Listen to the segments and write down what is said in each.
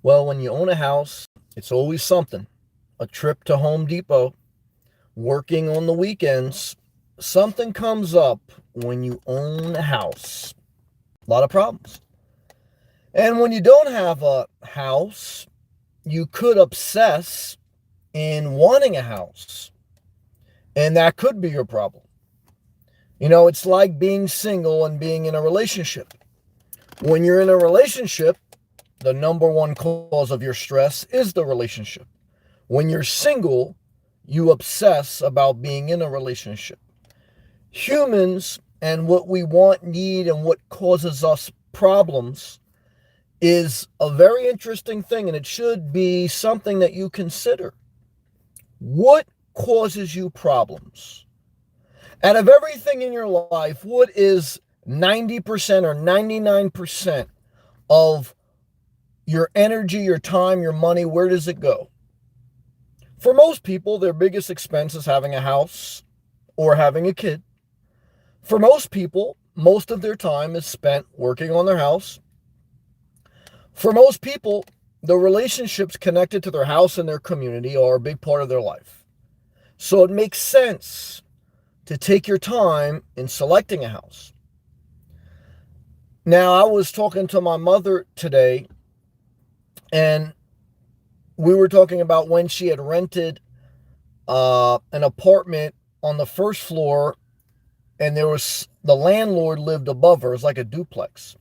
Well, when you own a house, it's always something. A trip to Home Depot, working on the weekends. Something comes up when you own a house. A lot of problems. And when you don't have a house, you could obsess in wanting a house. And that could be your problem. It's like being single and being in a relationship. When you're in a relationship, the number one cause of your stress is the relationship. When you're single, you obsess about being in a relationship. Humans and what we want, need, and what causes us problems is a very interesting thing, and it should be something that you consider. What causes you problems? Out of everything in your life, what is 90% or 99% of your energy, your time, your money? Where does it go? For most people, their biggest expense is having a house or having a kid. For most people, most of their time is spent working on their house. For most people, the relationships connected to their house and their community are a big part of their life. So it makes sense to take your time in selecting a house. Now, I was talking to my mother today, and we were talking about when she had rented an apartment on the first floor, and the landlord lived above her. It was like a duplex.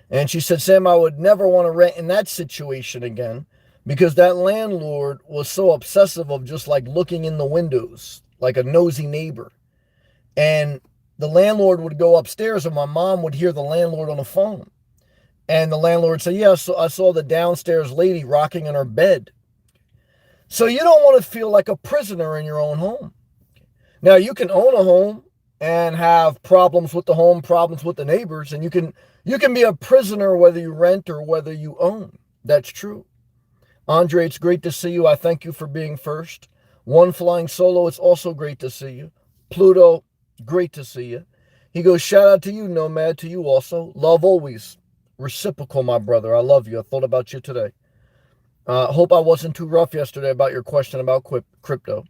And she said, Sam, I would never want to rent in that situation again because that landlord was so obsessive of just like looking in the windows like a nosy neighbor. And the landlord would go upstairs and my mom would hear the landlord on the phone. And the landlord would say, yeah, so I saw the downstairs lady rocking in her bed. So you don't want to feel like a prisoner in your own home. Now, you can own a home and have problems with the home, problems with the neighbors, and you can be a prisoner whether you rent or whether you own. That's true. Andre, it's great to see you. I thank you for being first. One Flying Solo, it's also great to see you. Pluto, great to see you. He goes, shout out to you, Nomad, to you also. Love always. Reciprocal, my brother. I love you. I thought about you today. Hope I wasn't too rough yesterday about your question about crypto.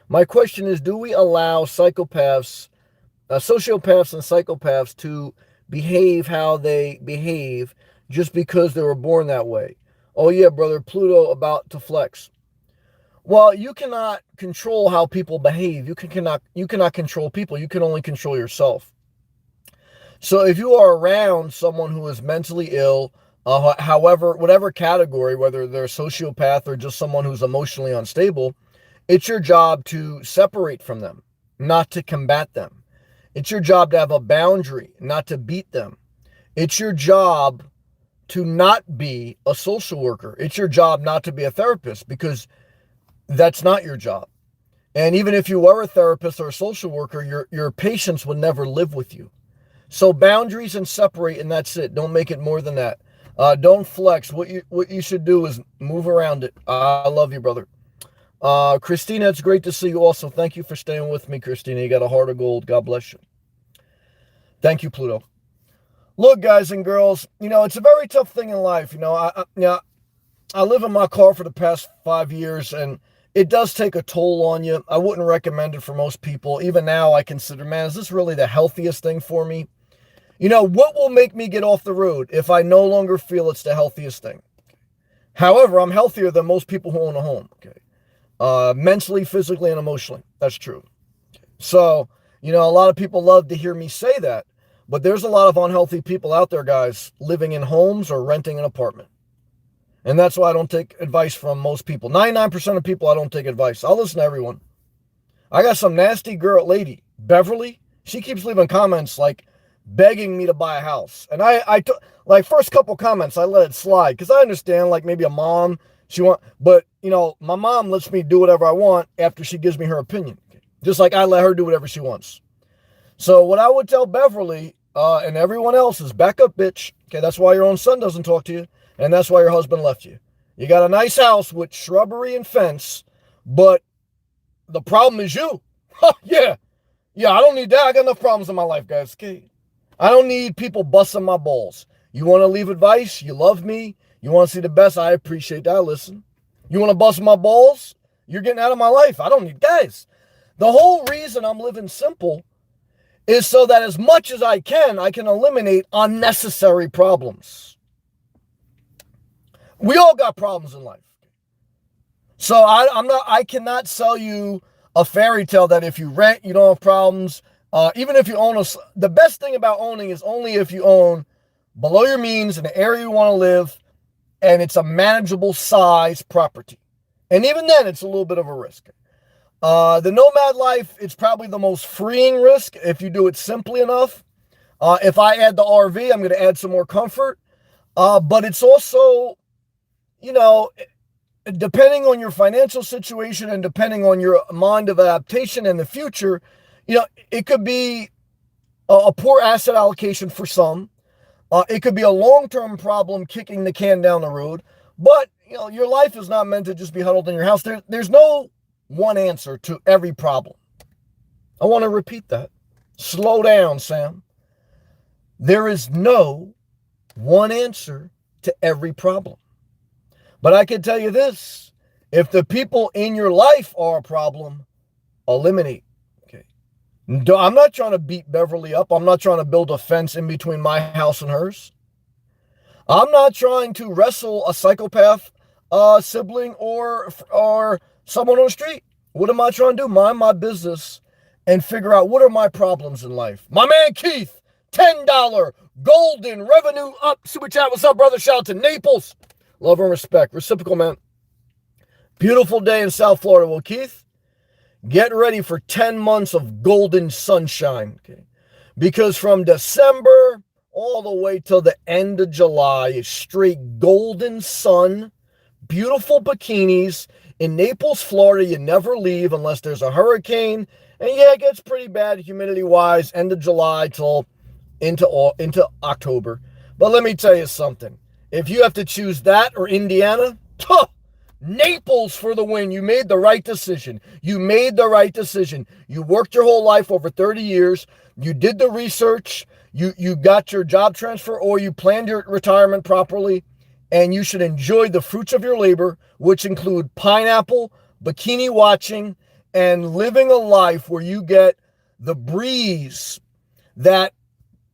My question is, do we allow sociopaths and psychopaths to behave how they behave just because they were born that way? Oh yeah, brother, Pluto about to flex. Well, you cannot control how people behave. You cannot control people. You can only control yourself. So if you are around someone who is mentally ill, however, whatever category, whether they're a sociopath or just someone who's emotionally unstable, it's your job to separate from them, not to combat them. It's your job to have a boundary, not to beat them. It's your job to not be a social worker. It's your job not to be a therapist because that's not your job. And even if you were a therapist or a social worker, your patients would never live with you. So boundaries and separate, and that's it. Don't make it more than that. Don't flex. What you should do is move around it. I love you, brother. Christina, it's great to see you also. Thank you for staying with me, Christina. You got a heart of gold. God bless you. Thank you, Pluto. Look, guys and girls, it's a very tough thing in life. I live in my car for the past 5 years, and it does take a toll on you. I wouldn't recommend it for most people. Even now, I consider, man, is this really the healthiest thing for me? What will make me get off the road if I no longer feel it's the healthiest thing? However, I'm healthier than most people who own a home. Okay. Mentally, physically, and emotionally. That's true. So, a lot of people love to hear me say that, but there's a lot of unhealthy people out there, guys, living in homes or renting an apartment. And that's why I don't take advice from most people. 99% of people, I don't take advice. I'll listen to everyone. I got some nasty lady, Beverly. She keeps leaving comments like begging me to buy a house. And I took, like, first couple comments, I let it slide because I understand, like, maybe a mom, but, my mom lets me do whatever I want after she gives me her opinion. Just like I let her do whatever she wants. So what I would tell Beverly and everyone else is back up, bitch. Okay, that's why your own son doesn't talk to you. And that's why your husband left you. You got a nice house with shrubbery and fence, but the problem is you. Yeah, I don't need that. I got enough problems in my life, guys. Okay, I don't need people busting my balls. You want to leave advice? You love me. You want to see the best? I appreciate that. Listen. You want to bust my balls? You're getting out of my life. I don't need guys. The whole reason I'm living simple is so that as much as I can eliminate unnecessary problems. We all got problems in life. So I cannot sell you a fairy tale that if you rent, you don't have problems. Even if you own the best thing about owning is only if you own below your means in the area you want to live, and it's a manageable size property. And even then, it's a little bit of a risk. The nomad life, it's probably the most freeing risk if you do it simply enough. If I add the RV, I'm going to add some more comfort. But it's also, depending on your financial situation and depending on your mind of adaptation in the future, it could be a poor asset allocation for some. It could be a long-term problem kicking the can down the road. But, your life is not meant to just be huddled in your house. There's no one answer to every problem. I want to repeat that. Slow down, Sam. There is no one answer to every problem. But I can tell you this, if the people in your life are a problem, eliminate. Okay. I'm not trying to beat Beverly up. I'm not trying to build a fence in between my house and hers. I'm not trying to wrestle a psychopath sibling or someone on the street. What am I trying to do? Mind my business and figure out what are my problems in life. My man Keith, $10 golden revenue up super chat. What's up, brother? Shout out to Naples. Love and respect. Reciprocal, man. Beautiful day in South Florida. Well, Keith, get ready for 10 months of golden sunshine. Okay? Because from December all the way till the end of July is straight golden sun. Beautiful bikinis. In Naples, Florida, you never leave unless there's a hurricane. And yeah, it gets pretty bad humidity-wise, end of July till into October. But let me tell you something. If you have to choose that or Indiana, Naples for the win. You made the right decision. You made the right decision. You worked your whole life over 30 years. You did the research. You got your job transfer or you planned your retirement properly. And you should enjoy the fruits of your labor, which include pineapple, bikini watching, and living a life where you get the breeze that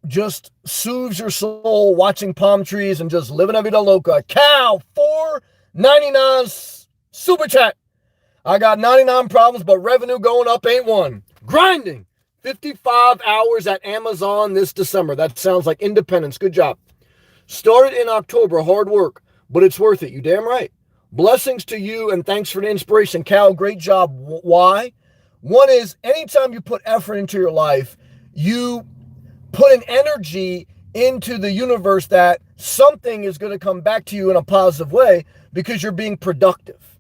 just soothes your soul, watching palm trees and just living a vida loca. Cal, $4.99 super chat. I got 99 problems, but revenue going up ain't one. Grinding. 55 hours at Amazon this December. That sounds like independence. Good job. Started in October, hard work, but it's worth it. You damn right. Blessings to you and thanks for the inspiration. Cal, great job. Why? One is anytime you put effort into your life, you put an energy into the universe that something is going to come back to you in a positive way because you're being productive.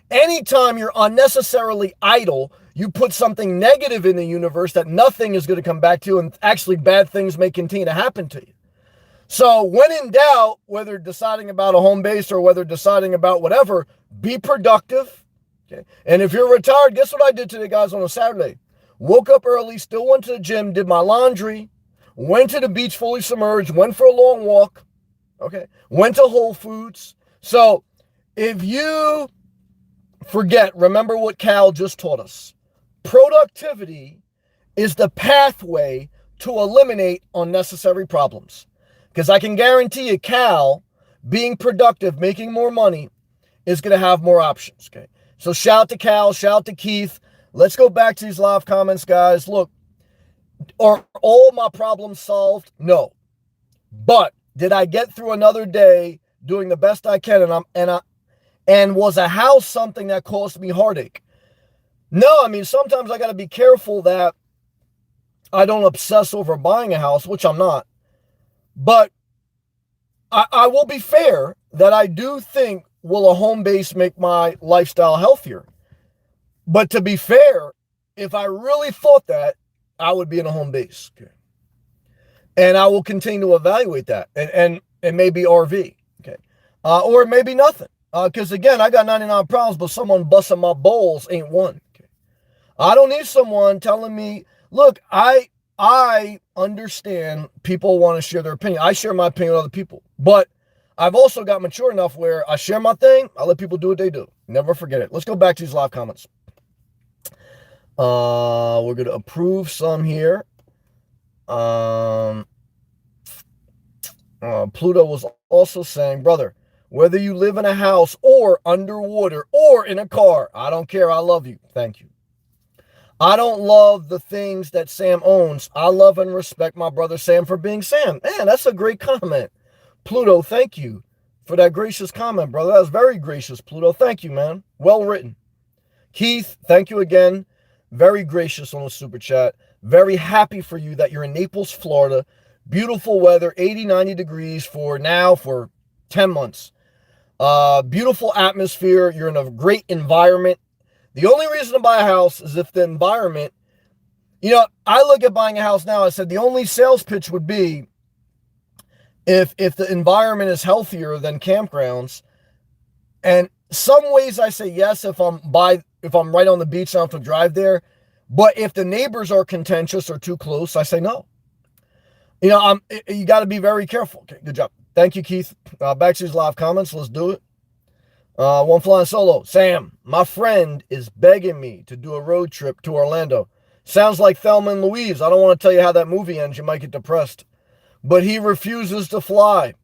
Anytime you're unnecessarily idle, you put something negative in the universe that nothing is going to come back to you and actually bad things may continue to happen to you. So when in doubt, whether deciding about a home base or whether deciding about whatever, be productive. Okay. And if you're retired, guess what I did today, guys, on a Saturday? Woke up early, still went to the gym, did my laundry, went to the beach fully submerged, went for a long walk. Okay. Went to Whole Foods. So if you forget, remember what Cal just taught us. Productivity is the pathway to eliminate unnecessary problems. Because I can guarantee you, Cal, being productive, making more money, is going to have more options, okay? So shout out to Cal, shout out to Keith. Let's go back to these live comments, guys. Look, are all my problems solved? No. But did I get through another day doing the best I can? And was a house something that caused me heartache? No, I mean, sometimes I got to be careful that I don't obsess over buying a house, which I'm not. But I will be fair that I do think, will a home base make my lifestyle healthier? But to be fair, if I really thought that, I would be in a home base. Okay. And I will continue to evaluate that. And it may be RV. Okay. Or it may be nothing. Because again, I got 99 problems, but someone busting my balls ain't one. Okay. I don't need someone telling me, look, I understand people want to share their opinion. I share my opinion with other people. But I've also got mature enough where I share my thing. I let people do what they do. Never forget it. Let's go back to these live comments. We're going to approve some here. Pluto was also saying, brother, whether you live in a house or underwater or in a car, I don't care. I love you. Thank you. I don't love the things that Sam owns. I love and respect my brother Sam for being Sam. Man, that's a great comment. Pluto, thank you for that gracious comment, brother. That was very gracious, Pluto. Thank you, man. Well written. Keith, thank you again. Very gracious on the super chat. Very happy for you that you're in Naples, Florida. Beautiful weather, 80, 90 degrees for 10 months. Beautiful atmosphere. You're in a great environment. The only reason to buy a house is if the environment, I look at buying a house now, I said the only sales pitch would be if the environment is healthier than campgrounds. And some ways I say yes if I'm right on the beach, I don't have to drive there. But if the neighbors are contentious or too close, I say no. You got to be very careful. Okay, good job. Thank you, Keith. Back to these live comments. Let's do it. One flying solo. Sam, my friend is begging me to do a road trip to Orlando. Sounds like Thelma and Louise. I don't want to tell you how that movie ends. You might get depressed. But he refuses to fly.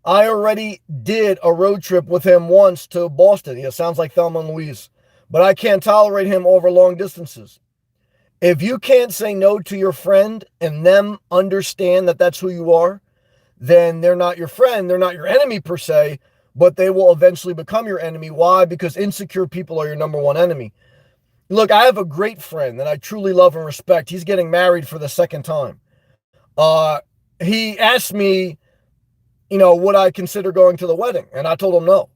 I already did a road trip with him once to Boston. Yeah, sounds like Thelma and Louise. But I can't tolerate him over long distances. If you can't say no to your friend and them understand that that's who you are, then they're not your friend. They're not your enemy per se, but they will eventually become your enemy. Why? Because insecure people are your number one enemy. Look, I have a great friend that I truly love and respect. He's getting married for the second time. He asked me, would I consider going to the wedding? And I told him no.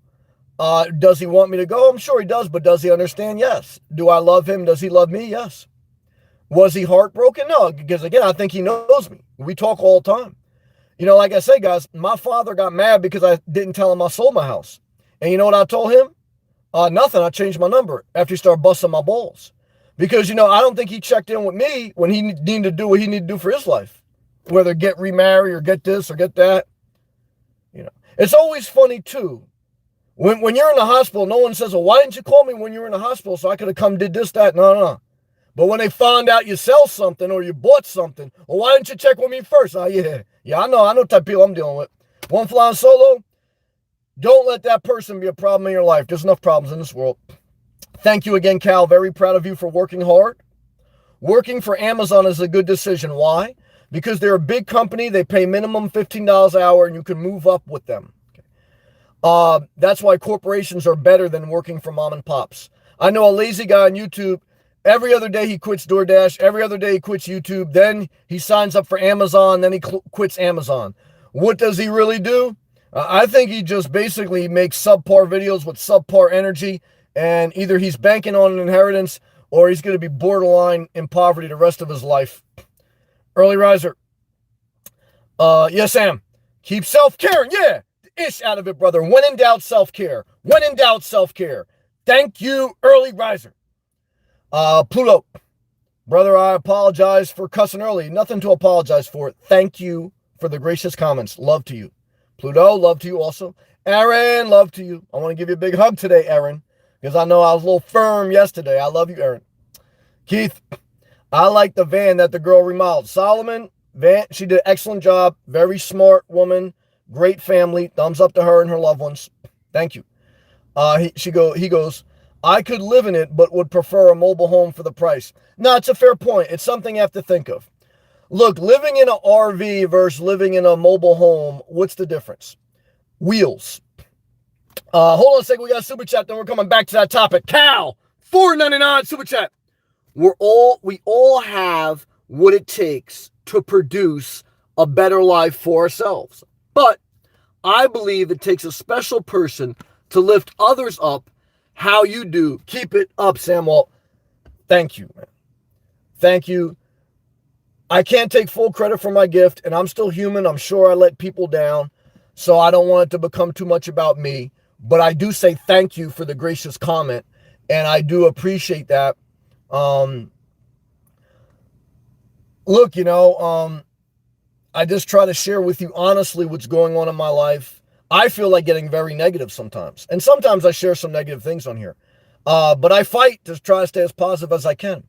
Does he want me to go? I'm sure he does, but does he understand? Yes. Do I love him? Does he love me? Yes. Was he heartbroken? No, because again, I think he knows me. We talk all the time. Like I say, guys, my father got mad because I didn't tell him I sold my house. And you know what I told him? Nothing. I changed my number after he started busting my balls. Because, I don't think he checked in with me when he needed to do what he needed to do for his life. Whether get remarried or get this or get that. It's always funny, too. When you're in the hospital, no one says, well, why didn't you call me when you were in the hospital so I could have come did this, that? No. But when they found out you sell something or you bought something, well, why didn't you check with me first? Yeah, I know what type of people I'm dealing with. One flying solo, don't let that person be a problem in your life. There's enough problems in this world. Thank you again, Cal. Very proud of you for working hard. Working for Amazon is a good decision. Why? Because they're a big company. They pay minimum $15 an hour and you can move up with them. That's why corporations are better than working for mom and pops. I know a lazy guy on YouTube. Every other day he quits DoorDash. Every other day he quits YouTube. Then he signs up for Amazon. Then he quits Amazon. What does he really do? I think he just basically makes subpar videos with subpar energy. And either he's banking on an inheritance or he's going to be borderline in poverty the rest of his life. Early riser. Yes, Sam. Keep self-care. Yeah. Ish out of it, brother. When in doubt, self-care. When in doubt, self-care. Thank you, early riser. Pluto, brother, I apologize for cussing early. Nothing to apologize for. Thank you for the gracious comments. Love to you. Pluto, love to you also. Aaron, love to you. I want to give you a big hug today, Aaron, because I know I was a little firm yesterday. I love you, Aaron. Keith, I like the van that the girl remodeled. Solomon, van, she did an excellent job. Very smart woman. Great family. Thumbs up to her and her loved ones. Thank you. He goes, I could live in it, but would prefer a mobile home for the price. No, it's a fair point. It's something you have to think of. Look, living in an RV versus living in a mobile home, what's the difference? Wheels. Hold on a second. We got a super chat, then we're coming back to that topic. Cal, $4.99 super chat. We all have what it takes to produce a better life for ourselves. But I believe it takes a special person to lift others up. How you do. Keep it up, Sam Walt. Thank you, man. Thank you. I can't take full credit for my gift, and I'm still human. I'm sure I let people down, so I don't want it to become too much about me. But I do say thank you for the gracious comment, and I do appreciate that. Look, I just try to share with you honestly what's going on in my life. I feel like getting very negative sometimes. And sometimes I share some negative things on here. But I fight to try to stay as positive as I can.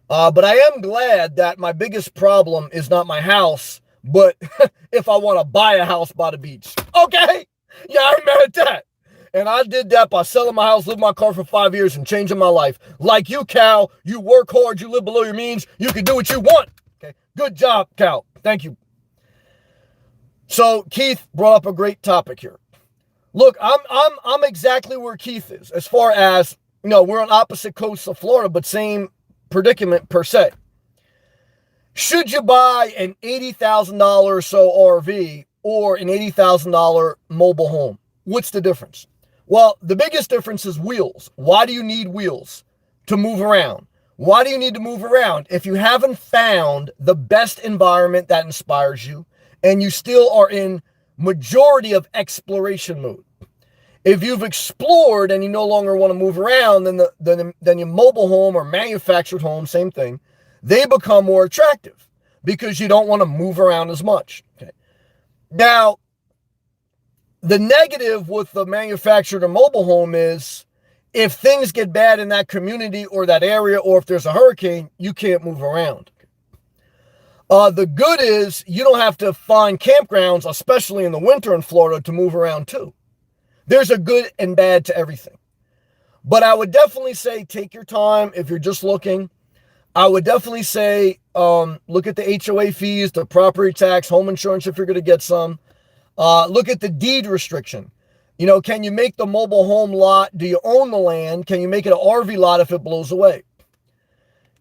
But I am glad that my biggest problem is not my house, but if I want to buy a house by the beach. Okay? Yeah, I ain't mad at that. And I did that by selling my house, living my car for 5 years, and changing my life. Like you, Cal, you work hard, you live below your means, you can do what you want. Okay? Good job, Cal. Thank you. So Keith brought up a great topic here. Look, I'm exactly where Keith is as far as, we're on opposite coasts of Florida, but same predicament per se. Should you buy an $80,000 or so RV or an $80,000 mobile home? What's the difference? Well, the biggest difference is wheels. Why do you need wheels? To move around. Why do you need to move around? If you haven't found the best environment that inspires you and you still are in majority of exploration mode. If you've explored and you no longer want to move around, then your mobile home or manufactured home, same thing, they become more attractive because you don't want to move around as much. Okay. Now, the negative with the manufactured or mobile home is if things get bad in that community or that area, or if there's a hurricane, you can't move around. The good is you don't have to find campgrounds, especially in the winter in Florida, to move around too. There's a good and bad to everything. But I would definitely say take your time if you're just looking. I would definitely say look at the HOA fees, the property tax, home insurance if you're going to get some. Look at the deed restriction. Can you make the mobile home lot? Do you own the land? Can you make it an RV lot if it blows away?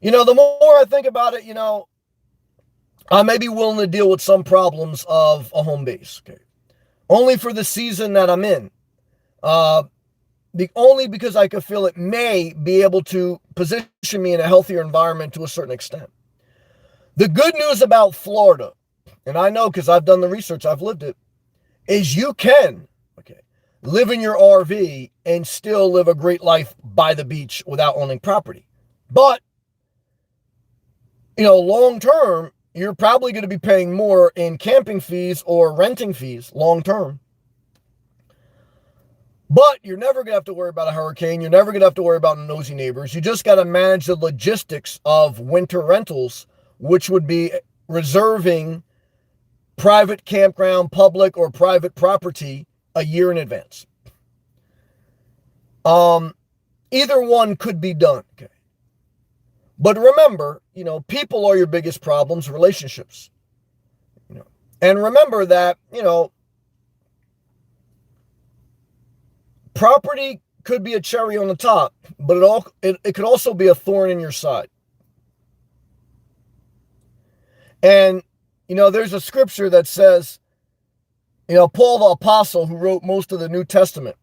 The more I think about it, I may be willing to deal with some problems of a home base. Okay. Only for the season that I'm in. Only because I could feel it may be able to position me in a healthier environment to a certain extent. The good news about Florida, and I know because I've done the research, I've lived it, is you can live in your RV and still live a great life by the beach without owning property. But, long term, you're probably going to be paying more in camping fees or renting fees long term. But you're never going to have to worry about a hurricane. You're never going to have to worry about nosy neighbors. You just got to manage the logistics of winter rentals, which would be reserving private campground, public or private property a year in advance. Either one could be done. Okay. But remember, people are your biggest problems, relationships. And remember that, property could be a cherry on the top, but it could also be a thorn in your side. And, there's a scripture that says, Paul the Apostle, who wrote most of the New Testament,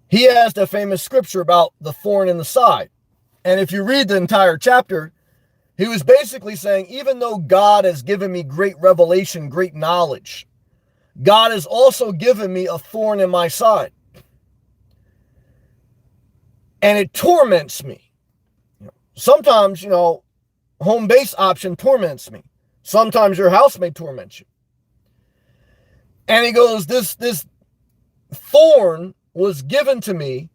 he has the famous scripture about the thorn in the side. And if you read the entire chapter, he was basically saying, even though God has given me great revelation, great knowledge, God has also given me a thorn in my side. And it torments me. Sometimes, home base option torments me. Sometimes your house may torment you. And he goes, this thorn was given to me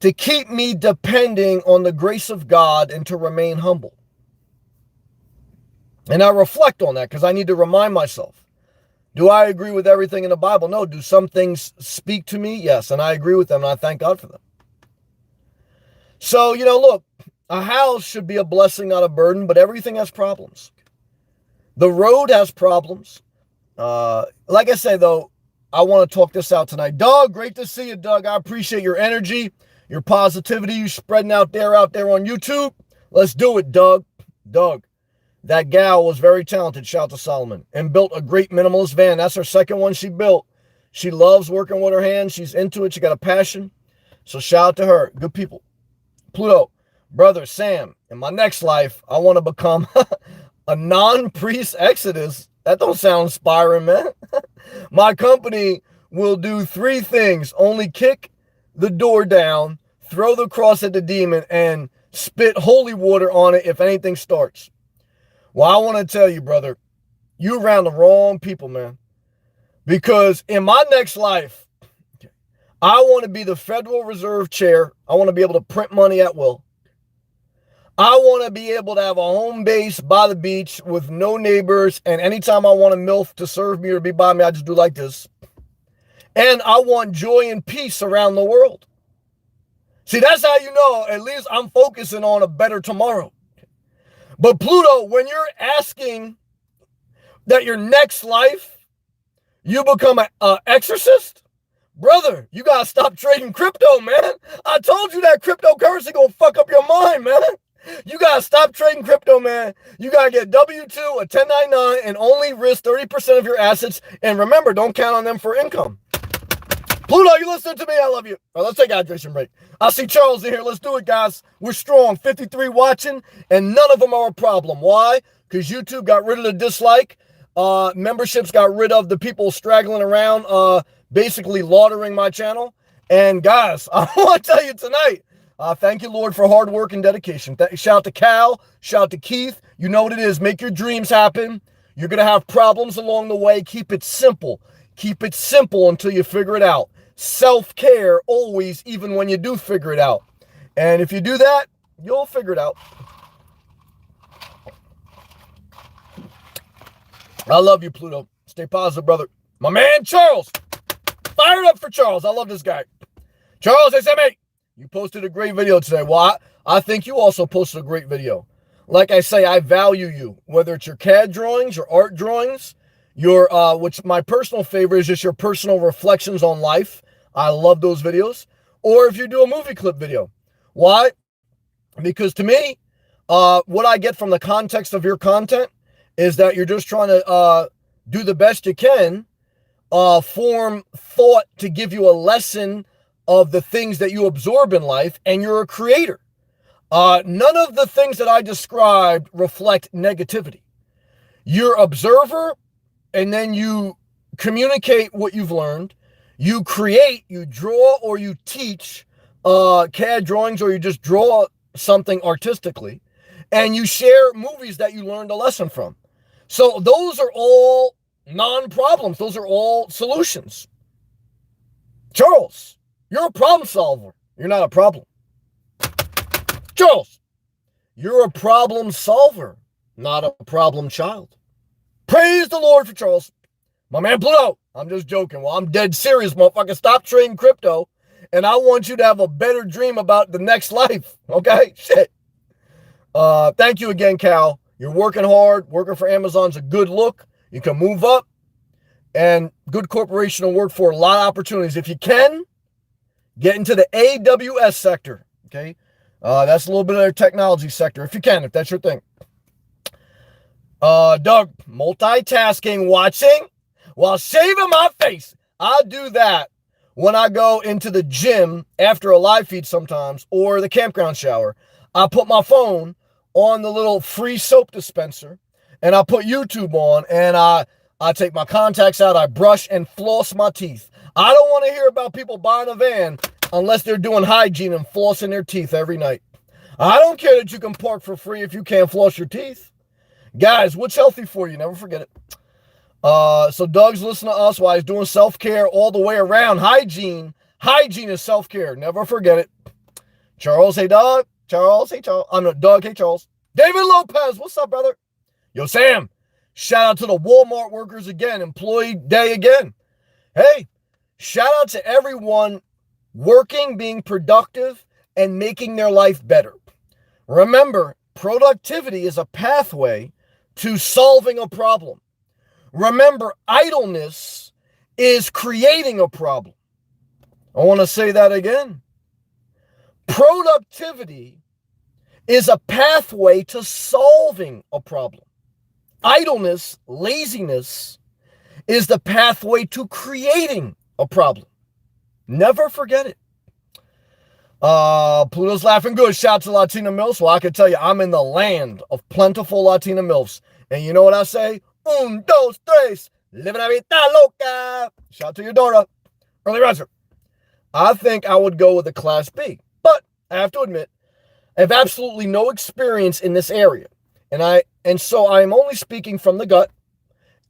to keep me depending on the grace of God and to remain humble. And I reflect on that because I need to remind myself. Do I agree with everything in the Bible? No. Do some things speak to me? Yes. And I agree with them and I thank God for them. So, look, a house should be a blessing, not a burden, but everything has problems. The road has problems. Like I say, though, I want to talk this out tonight. Doug, great to see you, Doug. I appreciate your energy, your positivity, you spreading out there on YouTube. Let's do it, Doug. Doug, that gal was very talented, shout to Solomon, and built a great minimalist van. That's her second one she built. She loves working with her hands. She's into it. She got a passion. So shout out to her. Good people. Pluto, brother Sam, in my next life, I want to become a non-priest exodus. That don't sound inspiring, man. My company will do 3 things. Only kick the door down, throw the cross at the demon, and spit holy water on it if anything starts. Well, I want to tell you, brother, you're around the wrong people, man. Because in my next life, I want to be the Federal Reserve Chair. I want to be able to print money at will. I want to be able to have a home base by the beach with no neighbors. And anytime I want a MILF to serve me or be by me, I just do like this. And I want joy and peace around the world. See, that's how you know at least I'm focusing on a better tomorrow. But Pluto, when you're asking that your next life, you become an exorcist, brother, you got to stop trading crypto, man. I told you that cryptocurrency going to fuck up your mind, man. You got to stop trading crypto, man. You got to get W-2, a 1099, and only risk 30% of your assets. And remember, don't count on them for income. Pluto, you listening to me? I love you. All right, let's take a hydration break. I see Charles in here. Let's do it, guys. We're strong. 53 watching, and none of them are a problem. Why? Because YouTube got rid of the dislike. Memberships got rid of the people straggling around, basically laudering my channel. And guys, I want to tell you tonight, thank you, Lord, for hard work and dedication. Shout out to Cal. Shout out to Keith. You know what it is. Make your dreams happen. You're going to have problems along the way. Keep it simple. Keep it simple until you figure it out. Self-care always, even when you do figure it out. And if you do that, you'll figure it out. I love you, Pluto. Stay positive, brother. My man, Charles. Fired up for Charles. I love this guy. Charles, I said, mate, you posted a great video today. Well, I think you also posted a great video. Like I say, I value you, whether it's your CAD drawings, your art drawings, your, which my personal favorite is just your personal reflections on life. I love those videos. Or if you do a movie clip video. Why? Because to me, what I get from the context of your content is that you're just trying to do the best you can, form thought to give you a lesson of the things that you absorb in life, and you're a creator. None of the things that I described reflect negativity. You're observer, and then you communicate what you've learned. You create, you draw, or you teach CAD drawings, or you just draw something artistically, and you share movies that you learned a lesson from. So those are all non-problems. Those are all solutions. Charles, you're a problem solver. You're not a problem. Charles, you're a problem solver, not a problem child. Praise the Lord for Charles. My man Pluto, I'm just joking. Well, I'm dead serious, motherfucker. Stop trading crypto, and I want you to have a better dream about the next life, okay? Shit. Thank you again, Cal. You're working hard. Working for Amazon's a good look. You can move up, and good corporation will work for a lot of opportunities. If you can, get into the AWS sector, okay? That's a little bit of their technology sector, if you can, if that's your thing. Doug, multitasking, watching while shaving my face. I do that when I go into the gym after a live feed sometimes, or the campground shower. I put my phone on the little free soap dispenser, and I put YouTube on, and I take my contacts out, I brush and floss my teeth. I don't want to hear about people buying a van unless they're doing hygiene and flossing their teeth every night. I don't care that you can park for free if you can't floss your teeth. Guys, what's healthy for you? Never forget it. So Doug's listening to us while he's doing self-care all the way around. Hygiene is self-care. Never forget it. Charles, hey, Doug. Charles, hey, Charles. I'm not Doug, hey, Charles. David Lopez, what's up, brother? Yo, Sam, shout out to the Walmart workers again. Employee day again. Hey, shout out to everyone working, being productive, and making their life better. Remember, productivity is a pathway to solving a problem. Remember, idleness is creating a problem. I want to say that again. Productivity is a pathway to solving a problem. Idleness, laziness, is the pathway to creating a problem. Never forget it. Pluto's laughing good. Shout out to Latina MILFs. Well, I can tell you, I'm in the land of plentiful Latina MILFs. And you know what I say? Un, dos, tres. Living la vida loca. Shout out to your daughter. Early riser. I think I would go with a class B. But I have to admit, I have absolutely no experience in this area. And so I'm only speaking from the gut.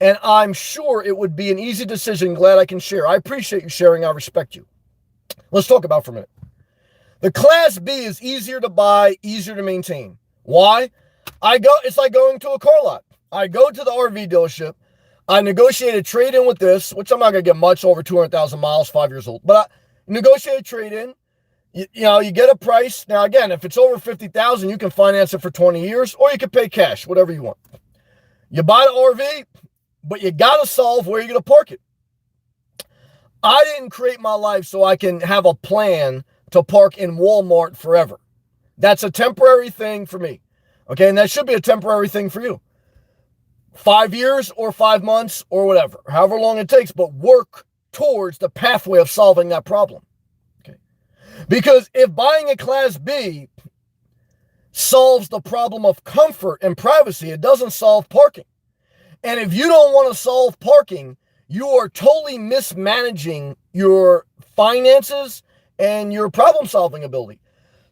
And I'm sure it would be an easy decision. Glad I can share. I appreciate you sharing. I respect you. Let's talk about it for a minute. The Class B is easier to buy, easier to maintain. Why? It's like going to a car lot. I go to the RV dealership. I negotiate a trade-in with this, which I'm not going to get much, over 200,000 miles, 5 years old. But I negotiate a trade-in. You get a price. Now, again, if it's over 50,000, you can finance it for 20 years, or you can pay cash, whatever you want. You buy the RV, but you got to solve where you're going to park it. I didn't create my life so I can have a plan to park in Walmart forever. That's a temporary thing for me. Okay, and that should be a temporary thing for you. 5 years or 5 months or whatever, however long it takes, but work towards the pathway of solving that problem. Okay, because if buying a Class B solves the problem of comfort and privacy, it doesn't solve parking. And if you don't want to solve parking, you are totally mismanaging your finances and your problem-solving ability.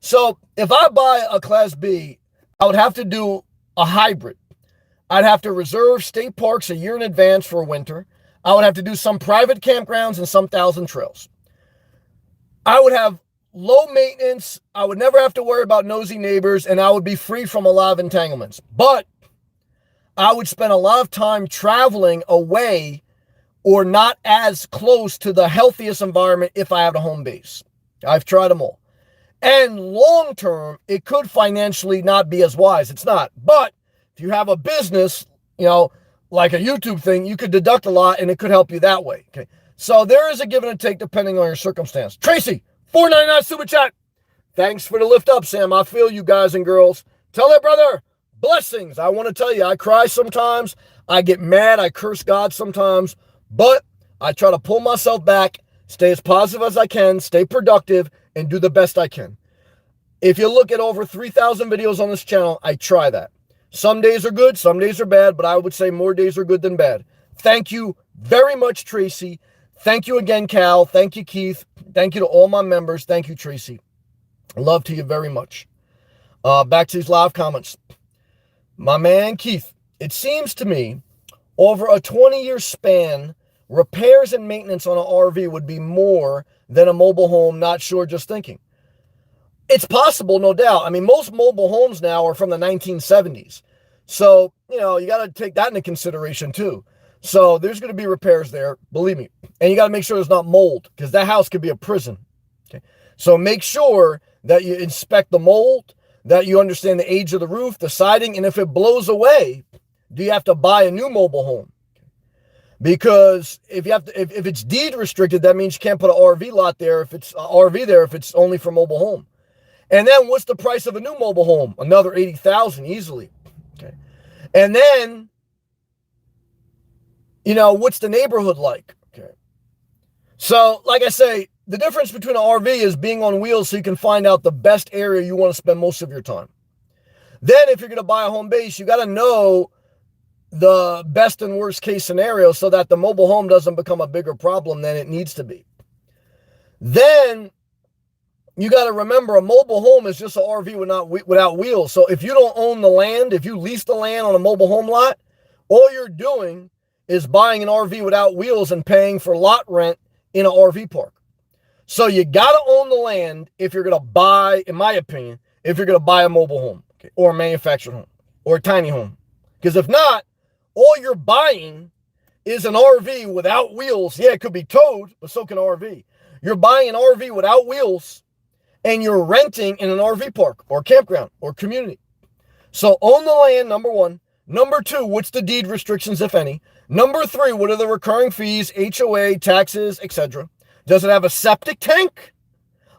So if I buy a Class B, I would have to do a hybrid. I'd have to reserve state parks a year in advance for winter. I would have to do some private campgrounds and some thousand trails. I would have low maintenance. I would never have to worry about nosy neighbors, and I would be free from a lot of entanglements. But I would spend a lot of time traveling away or not as close to the healthiest environment if I had a home base. I've tried them all. And long term, it could financially not be as wise. It's not. But if you have a business, like a YouTube thing, you could deduct a lot and it could help you that way. Okay. So there is a give and a take depending on your circumstance. Tracy, $4.99 super chat. Thanks for the lift up, Sam. I feel you guys and girls. Tell that brother, blessings. I want to tell you, I cry sometimes. I get mad. I curse God sometimes. But I try to pull myself back, stay as positive as I can, stay productive, and do the best I can. If you look at over 3,000 videos on this channel, I try that. Some days are good, some days are bad, but I would say more days are good than bad. Thank you very much, Tracy. Thank you again, Cal. Thank you, Keith. Thank you to all my members. Thank you, Tracy. Love to you very much. Back to these live comments. My man, Keith, it seems to me over a 20-year span, repairs and maintenance on an RV would be more than a mobile home. Not sure, just thinking. It's possible, no doubt. I mean, most mobile homes now are from the 1970s. So, you got to take that into consideration too. So there's going to be repairs there, believe me. And you got to make sure there's not mold, because that house could be a prison. Okay. So make sure that you inspect the mold, that you understand the age of the roof, the siding, and if it blows away, do you have to buy a new mobile home? Because if it's deed restricted, that means you can't put an RV lot there if it's an RV there if it's only for mobile home. And then what's the price of a new mobile home? Another $80,000 easily. Okay. And then, what's the neighborhood like? Okay. So, like I say, the difference between an RV is being on wheels so you can find out the best area you want to spend most of your time. Then if you're going to buy a home base, you got to know the best and worst case scenario so that the mobile home doesn't become a bigger problem than it needs to be. Then you got to remember a mobile home is just an RV without wheels. So if you don't own the land, if you lease the land on a mobile home lot, all you're doing is buying an RV without wheels and paying for lot rent in an RV park. So you got to own the land if you're going to buy, in my opinion, if you're going to buy a mobile home, okay, or a manufactured home or a tiny home. Because if not, all you're buying is an RV without wheels. Yeah, it could be towed, but so can an RV. You're buying an RV without wheels and you're renting in an RV park or campground or community. So own the land, number one. Number two, what's the deed restrictions, if any? Number three, what are the recurring fees, HOA, taxes, etc.? Does it have a septic tank?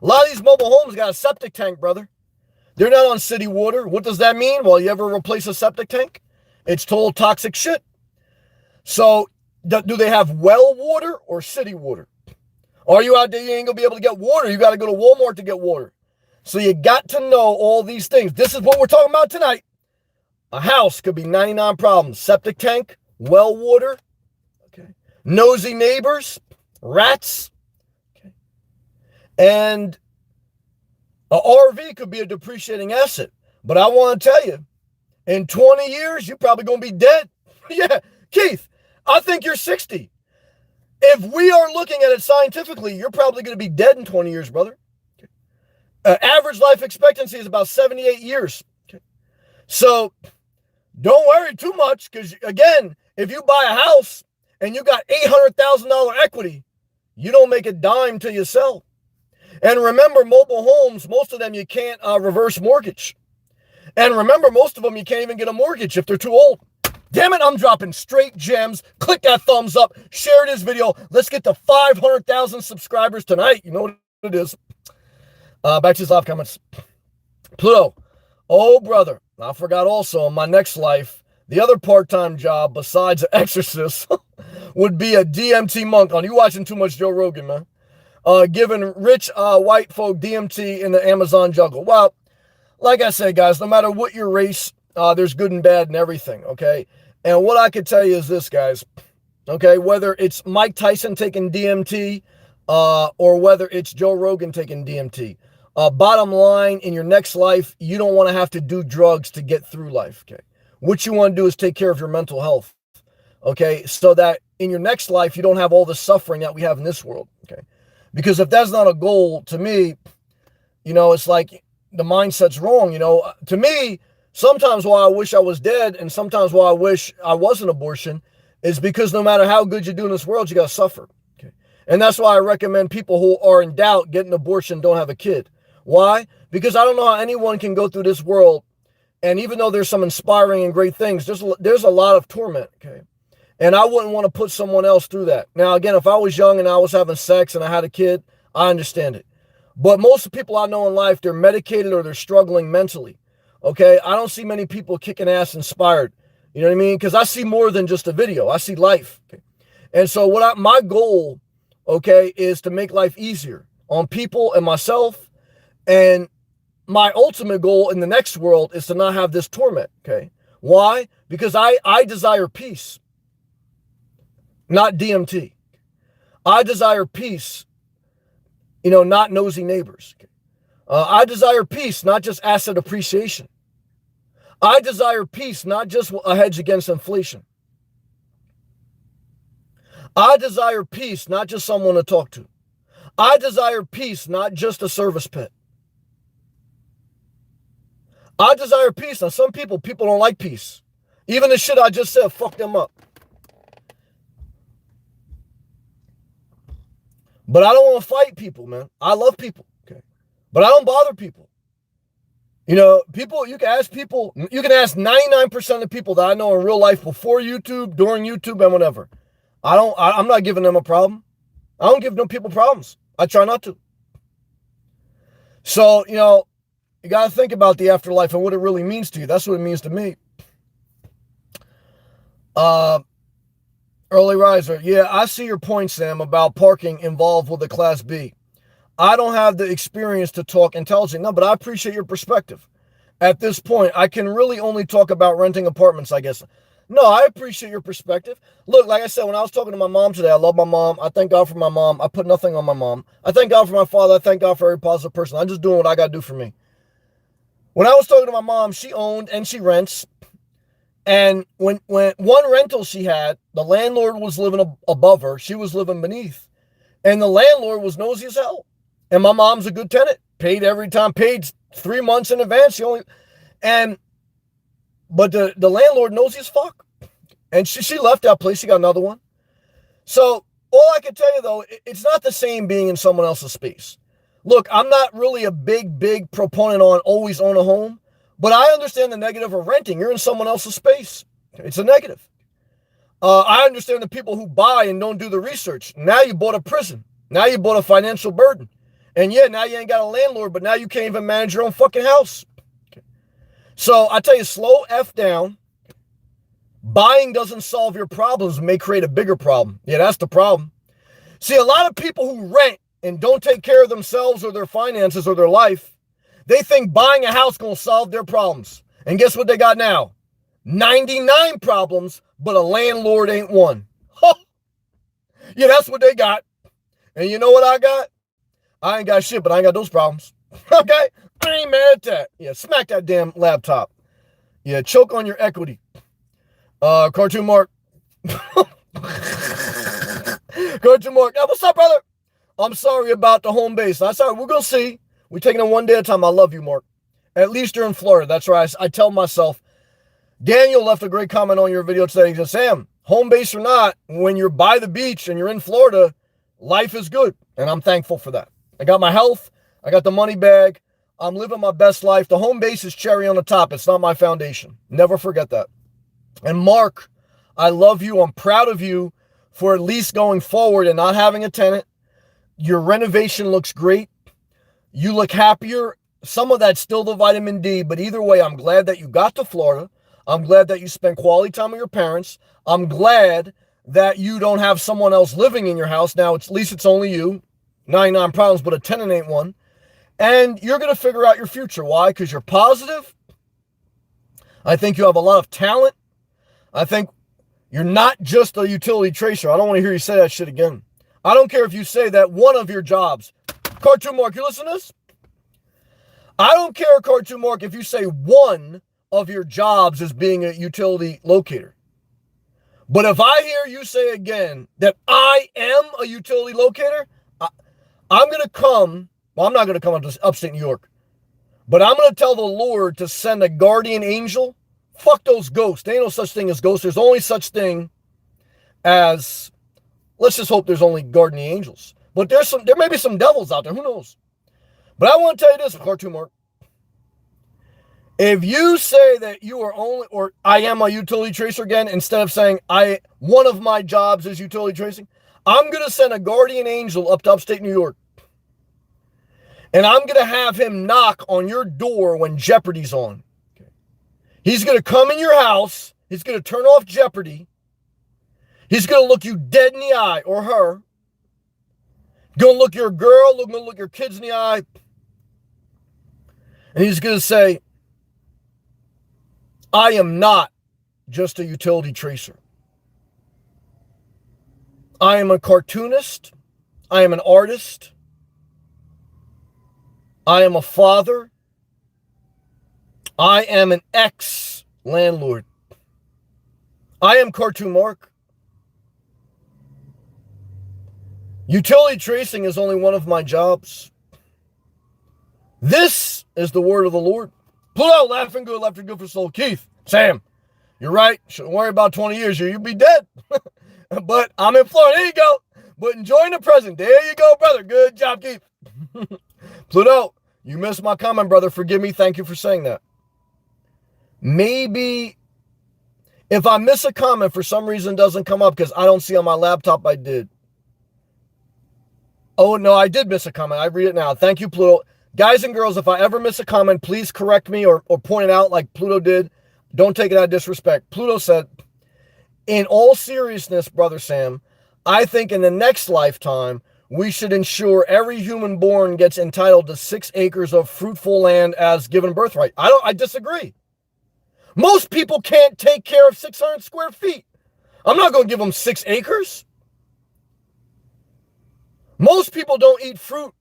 A lot of these mobile homes got a septic tank, brother. They're not on city water. What does that mean? Well, you ever replace a septic tank? It's total toxic shit. So do they have well water or city water? Are you out there, you ain't going to be able to get water. You got to go to Walmart to get water. So you got to know all these things. This is what we're talking about tonight. A house could be 99 problems. Septic tank, well water, okay, nosy neighbors, rats, okay, and a RV could be a depreciating asset. But I want to tell you, in 20 years, you're probably going to be dead. Yeah, Keith, I think you're 60. If we are looking at it scientifically, you're probably going to be dead in 20 years, brother. Average life expectancy is about 78 years. So don't worry too much, because again, if you buy a house and you got $800,000 equity, you don't make a dime till you sell. And remember, mobile homes, most of them you can't reverse mortgage. And remember, most of them you can't even get a mortgage if they're too old. Damn it, I'm dropping straight gems. Click that thumbs up. Share this video. Let's get to 500,000 subscribers tonight. You know what it is. Back to his live comments. Pluto. Oh, brother. I forgot also, in my next life, the other part-time job besides an exorcist would be a DMT monk. On you watching too much Joe Rogan, man. Giving rich white folk DMT in the Amazon jungle. Well, like I said, guys, no matter what your race, there's good and bad and everything, okay? And what I could tell you is this, guys, okay? Whether it's Mike Tyson taking DMT or whether it's Joe Rogan taking DMT, bottom line, in your next life, you don't want to have to do drugs to get through life, okay? What you want to do is take care of your mental health, okay? So that in your next life, you don't have all the suffering that we have in this world, okay? Because if that's not a goal, to me, you know, it's like the mindset's wrong, you know? To me, sometimes why I wish I was dead and sometimes why I wish I was an abortion is because no matter how good you do in this world, you got to suffer, okay? And that's why I recommend people who are in doubt get an abortion, don't have a kid. Why? Because I don't know how anyone can go through this world, and even though there's some inspiring and great things, there's a lot of torment, okay? And I wouldn't want to put someone else through that. Now, again, if I was young and I was having sex and I had a kid, I understand it. But most of the people I know in life, they're medicated or they're struggling mentally, okay? I don't see many people kicking ass inspired, you know what I mean? Because I see more than just a video. I see life, okay? And so my goal, okay, is to make life easier on people and myself. And my ultimate goal in the next world is to not have this torment, okay? Why? Because I desire peace, not DMT. I desire peace, you know, not nosy neighbors. Okay? I desire peace, not just asset appreciation. I desire peace, not just a hedge against inflation. I desire peace, not just someone to talk to. I desire peace, not just a service pet. I desire peace. Now, some people don't like peace. Even the shit I just said, fuck them up. But I don't want to fight people, man. I love people, okay? But I don't bother people. You know, people, you can ask 99% of people that I know in real life before YouTube, during YouTube, and whatever. I'm not giving them a problem. I don't give no people problems. I try not to. So, you know, you got to think about the afterlife and what it really means to you. That's what it means to me. Early riser. Yeah, I see your point, Sam, about parking involved with a Class B. I don't have the experience to talk intelligently. No, but I appreciate your perspective. At this point, I can really only talk about renting apartments, I guess. No, I appreciate your perspective. Look, like I said, when I was talking to my mom today, I love my mom. I thank God for my mom. I put nothing on my mom. I thank God for my father. I thank God for every positive person. I'm just doing what I got to do for me. When I was talking to my mom, she owned and she rents. And when one rental she had, the landlord was living above her. She was living beneath. And the landlord was nosy as hell. And my mom's a good tenant. Paid every time. Paid 3 months in advance. But the landlord nosy as fuck. And she left that place. She got another one. So all I can tell you, though, it's not the same being in someone else's space. Look, I'm not really a big proponent on always own a home, but I understand the negative of renting. You're in someone else's space. It's a negative. I understand the people who buy and don't do the research. Now you bought a prison. Now you bought a financial burden. And yeah, now you ain't got a landlord, but now you can't even manage your own fucking house. Okay. So I tell you, slow F down. Buying doesn't solve your problems, may create a bigger problem. Yeah, that's the problem. See, a lot of people who rent and don't take care of themselves or their finances or their life, they think buying a house gonna solve their problems. And guess what they got now? 99 problems, but a landlord ain't one. Yeah, that's what they got. And you know what I got? I ain't got shit, but I ain't got those problems. Okay? I ain't mad at that. Yeah, smack that damn laptop. Yeah, choke on your equity. Cartoon Mark. Cartoon Mark, what's up, brother? I'm sorry about the home base. I'm sorry. We're going to see. We're taking it one day at a time. I love you, Mark. At least you're in Florida. That's right. I tell myself, Daniel left a great comment on your video today. He said, Sam, home base or not, when you're by the beach and you're in Florida, life is good. And I'm thankful for that. I got my health. I got the money bag. I'm living my best life. The home base is cherry on the top. It's not my foundation. Never forget that. And Mark, I love you. I'm proud of you for at least going forward and not having a tenant. Your renovation looks great. You look happier. Some of that's still the vitamin D, but either way, I'm glad that you got to Florida. I'm glad that you spent quality time with your parents. I'm glad that you don't have someone else living in your house. Now, at least it's only you. 99 problems, but a tenant ain't one. And you're going to figure out your future. Why? Because you're positive. I think you have a lot of talent. I think you're not just a utility tracer. I don't want to hear you say that shit again. I don't care if you say that one of your jobs. Cartoon Mark, you listen to this? I don't care, Cartoon Mark, if you say one of your jobs is being a utility locator. But if I hear you say again that I am a utility locator, I'm going to come. Well, I'm not going to come up to upstate New York. But I'm going to tell the Lord to send a guardian angel. Fuck those ghosts. There ain't no such thing as ghosts. There's only such thing as, let's just hope there's only guardian angels. But there may be some devils out there. Who knows? But I want to tell you this, Cartoon Mark. If you say that you are only, or I am a utility tracer again, instead of saying one of my jobs is utility tracing, I'm going to send a guardian angel up to upstate New York. And I'm going to have him knock on your door when Jeopardy's on. Okay. He's going to come in your house. He's going to turn off Jeopardy. He's going to look you dead in the eye, or her. Going to look your girl, going to look your kids in the eye. And he's going to say, I am not just a utility tracer. I am a cartoonist. I am an artist. I am a father. I am an ex-landlord. I am Cartoon Mark. Utility tracing is only one of my jobs. This is the word of the Lord. Pluto, laughing good for soul. Keith, Sam, you're right. Shouldn't worry about 20 years. You'll be dead. But I'm in Florida. There you go. But enjoying the present. There you go, brother. Good job, Keith. Pluto, you missed my comment, brother. Forgive me. Thank you for saying that. Maybe if I miss a comment for some reason it doesn't come up because I don't see on my laptop I did. Oh, no, I did miss a comment. I read it now. Thank you, Pluto. Guys and girls, if I ever miss a comment, please correct me or point it out like Pluto did. Don't take it out of disrespect. Pluto said, in all seriousness, Brother Sam, I think in the next lifetime, we should ensure every human born gets entitled to 6 acres of fruitful land as given birthright. I disagree. Most people can't take care of 600 square feet. I'm not going to give them 6 acres. Most people don't eat fruit.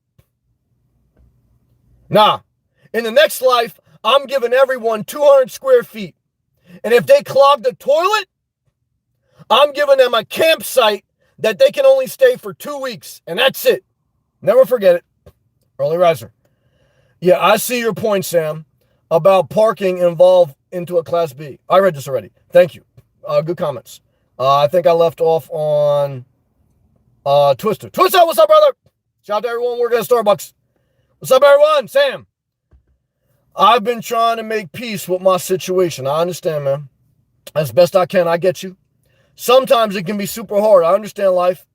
Nah, in the next life, I'm giving everyone 200 square feet. And if they clog the toilet, I'm giving them a campsite that they can only stay for 2 weeks. And that's it. Never forget it. Early riser. Yeah, I see your point, Sam, about parking involved into a Class B. I read this already. Thank you. Good comments. I think I left off on Twister. Twister, what's up, brother? Shout out to everyone working at Starbucks. What's up, everyone? Sam. I've been trying to make peace with my situation. I understand, man. As best I can. I get you. Sometimes it can be super hard. I understand life.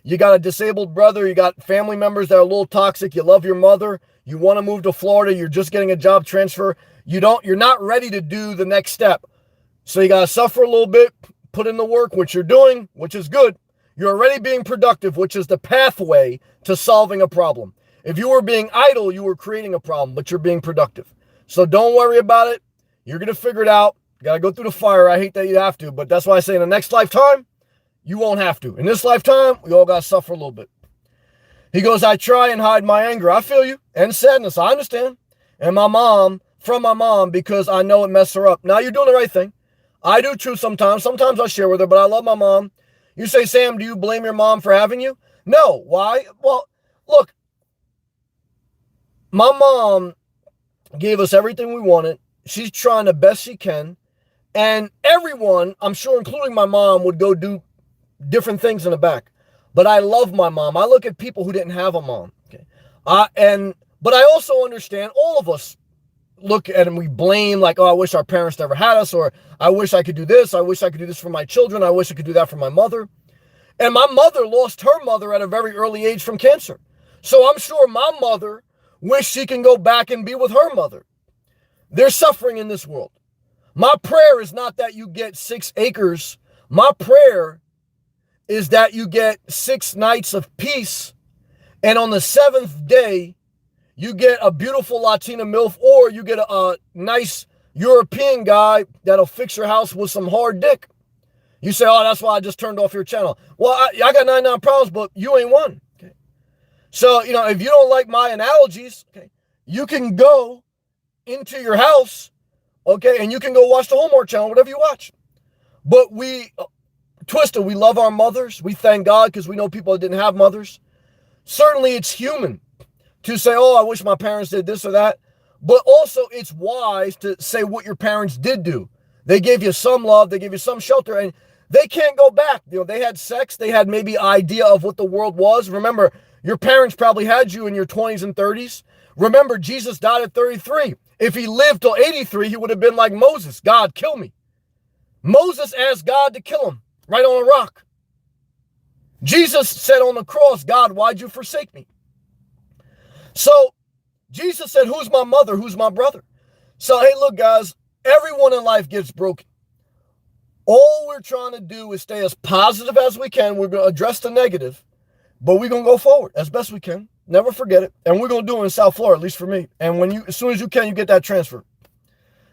You got a disabled brother. You got family members that are a little toxic. You love your mother. You want to move to Florida. You're just getting a job transfer. You're not ready to do the next step. So you got to suffer a little bit, put in the work, which you're doing, which is good. You're already being productive, which is the pathway to solving a problem. If you were being idle, you were creating a problem, but you're being productive. So don't worry about it. You're going to figure it out. You got to go through the fire. I hate that you have to, but that's why I say in the next lifetime, you won't have to. In this lifetime, we all got to suffer a little bit. He goes, I try and hide my anger. I feel you. And sadness. I understand. And from my mom, because I know it messed her up. Now you're doing the right thing. I do too sometimes. Sometimes I share with her, but I love my mom. You say, Sam, do you blame your mom for having you? No. Why? Well, look, my mom gave us everything we wanted. She's trying the best she can. And everyone, I'm sure, including my mom, would go do different things in the back. But I love my mom. I look at people who didn't have a mom. Okay. But I also understand all of us look at and we blame, like, oh, I wish our parents never had us, or I wish I could do this. I wish I could do this for my children. I wish I could do that for my mother. And my mother lost her mother at a very early age from cancer. So I'm sure my mother wished she can go back and be with her mother. There's suffering in this world. My prayer is not that you get 6 acres. My prayer is that you get 6 nights of peace, and on the 7th day, you get a beautiful Latina MILF, or you get a nice European guy that'll fix your house with some hard dick. You say, oh, that's why I just turned off your channel. Well, I got 99 problems, but you ain't one. Okay. So, if you don't like my analogies, okay, you can go into your house, okay, and you can go watch the Hallmark Channel, whatever you watch. But Twister, we love our mothers. We thank God because we know people that didn't have mothers. Certainly it's human to say, oh, I wish my parents did this or that. But also it's wise to say what your parents did do. They gave you some love. They gave you some shelter. And they can't go back. They had sex. They had maybe idea of what the world was. Remember, your parents probably had you in your 20s and 30s. Remember, Jesus died at 33. If he lived till 83, he would have been like Moses. God, kill me. Moses asked God to kill him right on a rock. Jesus said on the cross, God, why'd you forsake me? So Jesus said, who's my mother? Who's my brother? So, hey, look, guys, everyone in life gets broken. All we're trying to do is stay as positive as we can. We're going to address the negative, but we're going to go forward as best we can. Never forget it. And we're going to do it in South Florida, at least for me. And as soon as you can, you get that transfer.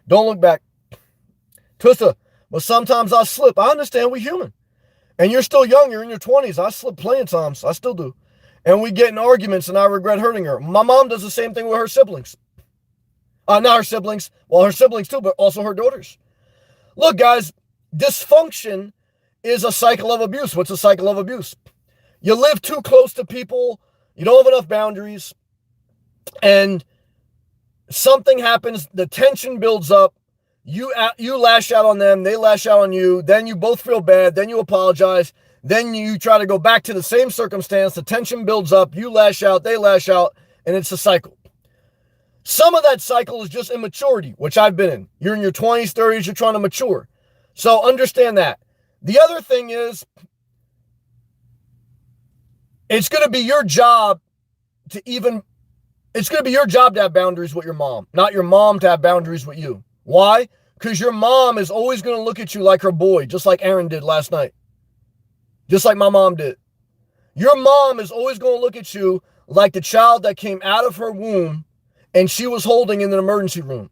Don't look back. Twister, but sometimes I slip. I understand we're human. And you're still young. You're in your 20s. I slip plenty of times. I still do. And we get in arguments and I regret hurting her. My mom does the same thing with her siblings. Not her siblings. Well, her siblings too, but also her daughters. Look, guys, dysfunction is a cycle of abuse. What's a cycle of abuse? You live too close to people. You don't have enough boundaries. And something happens. The tension builds up. You lash out on them. They lash out on you. Then you both feel bad. Then you apologize. Then you try to go back to the same circumstance. The tension builds up. You lash out. They lash out. And it's a cycle. Some of that cycle is just immaturity, which I've been in. You're in your 20s, 30s. You're trying to mature. So understand that. The other thing is, it's going to be your job to have boundaries with your mom, not your mom to have boundaries with you. Why? Because your mom is always going to look at you like her boy, just like Aaron did last night. Just like my mom did. Your mom is always going to look at you like the child that came out of her womb and she was holding in the emergency room.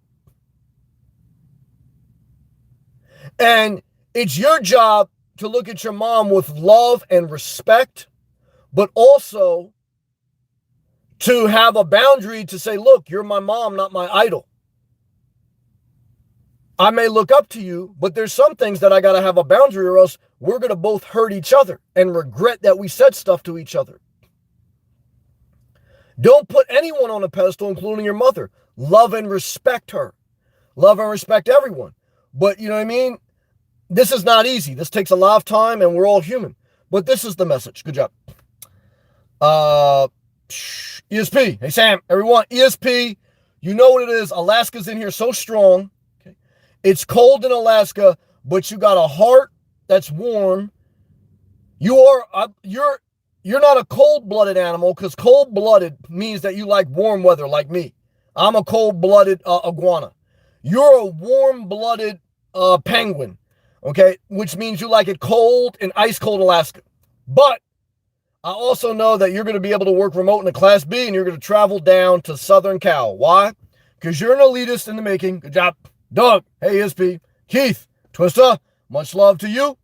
And it's your job to look at your mom with love and respect, but also to have a boundary to say, look, you're my mom, not my idol. I may look up to you, but there's some things that I got to have a boundary, or else we're going to both hurt each other and regret that we said stuff to each other. Don't put anyone on a pedestal, including your mother. Love and respect her. Love and respect everyone. But you know what I mean? This is not easy. This takes a lot of time and we're all human. But this is the message. Good job. ESP. Hey, Sam, everyone. ESP, you know what it is. Alaska's in here so strong. Okay. It's cold in Alaska, but you got a heart that's warm. You're not a cold-blooded animal, because cold-blooded means that you like warm weather like me. I'm a cold-blooded iguana. You're a warm-blooded penguin, okay? Which means you like it cold in ice-cold Alaska. But I also know that you're going to be able to work remote in a Class B, and you're going to travel down to Southern Cal. Why? Because you're an elitist in the making. Good job. Doug, hey, ESP. Keith, Twister, much love to you.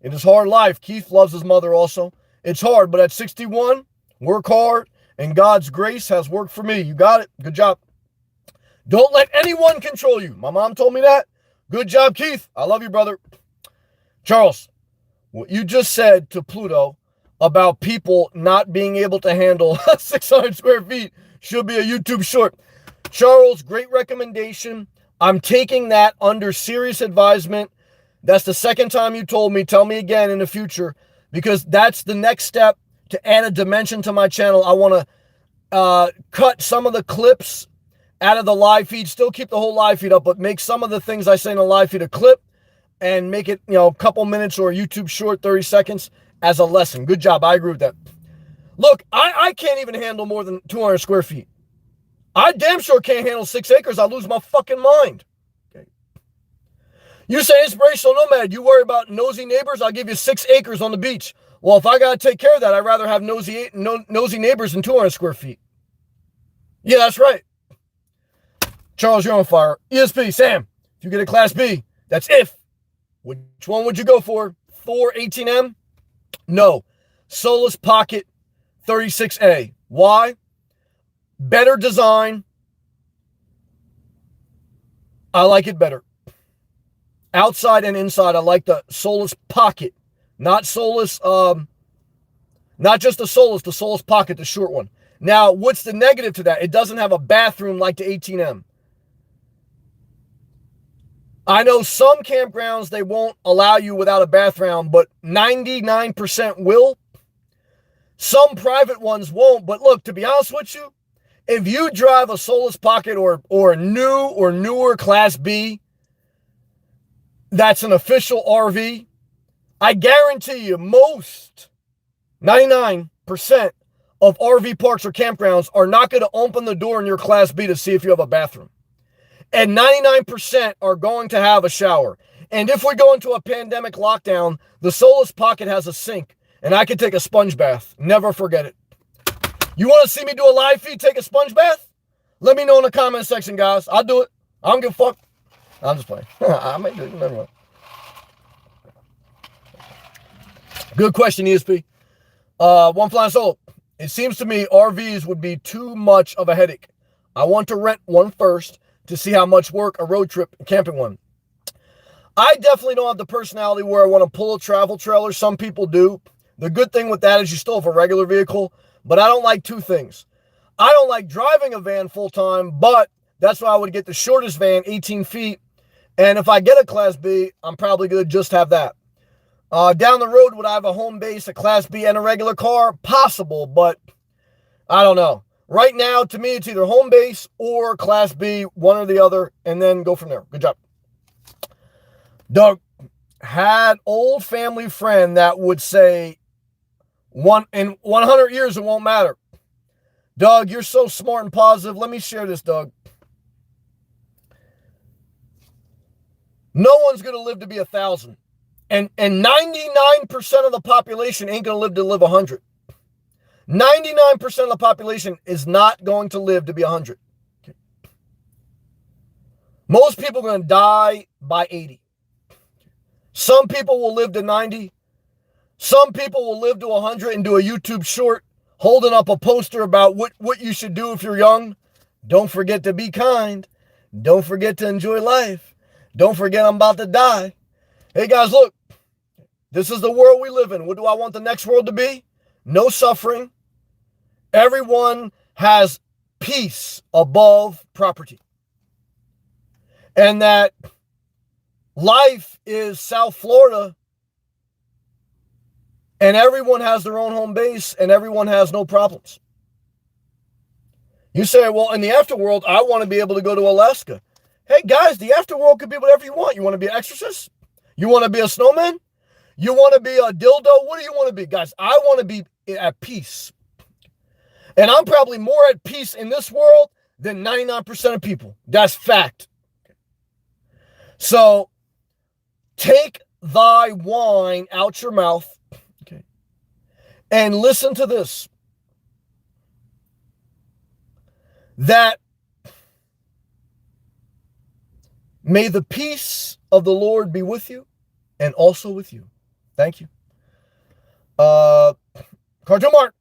It is hard life. Keith loves his mother also. It's hard, but at 61, work hard, and God's grace has worked for me. You got it. Good job. Don't let anyone control you. My mom told me that. Good job, Keith. I love you, brother. Charles, what you just said to Pluto about people not being able to handle 600 square feet should be a YouTube short. Charles, great recommendation. I'm taking that under serious advisement. That's the second time you told me. Tell me again in the future, because that's the next step to add a dimension to my channel. I want to cut some of the clips out of the live feed, still keep the whole live feed up, but make some of the things I say in the live feed a clip and make it, a couple minutes or a YouTube short, 30 seconds as a lesson. Good job. I agree with that. Look, I can't even handle more than 200 square feet. I damn sure can't handle 6 acres. I'll lose my fucking mind. Okay. You say inspirational nomad. You worry about nosy neighbors. I'll give you 6 acres on the beach. Well, if I got to take care of that, I'd rather have nosy neighbors than 200 square feet. Yeah, that's right. Charles, you're on fire. ESP, Sam, if you get a Class B, that's if. Which one would you go for? 418M? No. Solus Pocket 36A. Why? Better design. I like it better. Outside and inside, I like the Solus Pocket. Not Solus, not just the Solus Pocket, the short one. Now, what's the negative to that? It doesn't have a bathroom like the 18M. I know some campgrounds, they won't allow you without a bathroom, but 99% will. Some private ones won't. But look, to be honest with you, if you drive a Solus Pocket or a new or newer Class B, that's an official RV, I guarantee you most, 99% of RV parks or campgrounds are not going to open the door in your Class B to see if you have a bathroom. And 99% are going to have a shower. And if we go into a pandemic lockdown, the Solus Pocket has a sink, and I can take a sponge bath. Never forget it. You want to see me do a live feed, take a sponge bath? Let me know in the comment section, guys. I'll do it. I don't give a fuck. I'm just playing. I might do it. Never mind. Good question, ESP. One Flying Solo. It seems to me RVs would be too much of a headache. I want to rent one first to see how much work a road trip camping one. I definitely don't have the personality where I want to pull a travel trailer. Some people do. The good thing with that is you still have a regular vehicle, but I don't like two things. I don't like driving a van full time, but that's why I would get the shortest van, 18 feet. And if I get a Class B, I'm probably going to just have that. Down the road, would I have a home base, a Class B, and a regular car? Possible, but I don't know. Right now, to me, it's either home base or Class B, one or the other, and then go from there. Good job. Doug, had old family friend that would say, in 100 years, it won't matter. Doug, you're so smart and positive. Let me share this, Doug. No one's going to live to be 1,000. And 99% of the population ain't going to live 100. 99% of the population is not going to live to be 100. Okay. Most people are going to die by 80. Some people will live to 90. Some people will live to 100 and do a YouTube short holding up a poster about what you should do if you're young. Don't forget to be kind. Don't forget to enjoy life. Don't forget I'm about to die. Hey guys, look, this is the world we live in. What do I want the next world to be? No suffering. Everyone has peace above property. And that life is South Florida and everyone has their own home base and everyone has no problems. You say, well, in the afterworld, I want to be able to go to Alaska. Hey guys, the afterworld could be whatever you want. You want to be an exorcist? You want to be a snowman? You want to be a dildo? What do you want to be? Guys, I want to be at peace. And I'm probably more at peace in this world than 99% of people. That's fact. So take thy wine out your mouth, okay, and listen to this. That may the peace of the Lord be with you and also with you. Thank you. Cartoon Mark,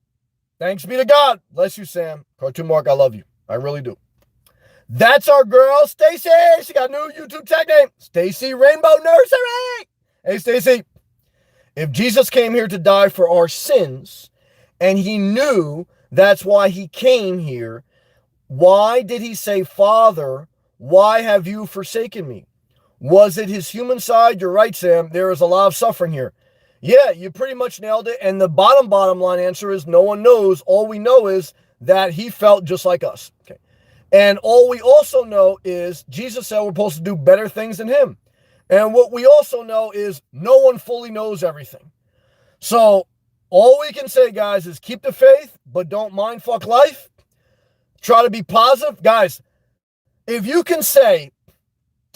thanks be to God. Bless you, Sam. Cartoon Mark, I love you. I really do. That's our girl, Stacy. She got a new YouTube tag name, Stacy Rainbow Nursery. Hey, Stacy. If Jesus came here to die for our sins, and he knew that's why he came here, why did he say, Father, why have you forsaken me? Was it his human side? You're right, Sam. There is a lot of suffering here. Yeah, you pretty much nailed it. And the bottom line answer is no one knows. All we know is that he felt just like us. Okay. And all we also know is Jesus said we're supposed to do better things than him. And what we also know is no one fully knows everything. So all we can say, guys, is keep the faith, but don't mind fuck life. Try to be positive. Guys, if you can say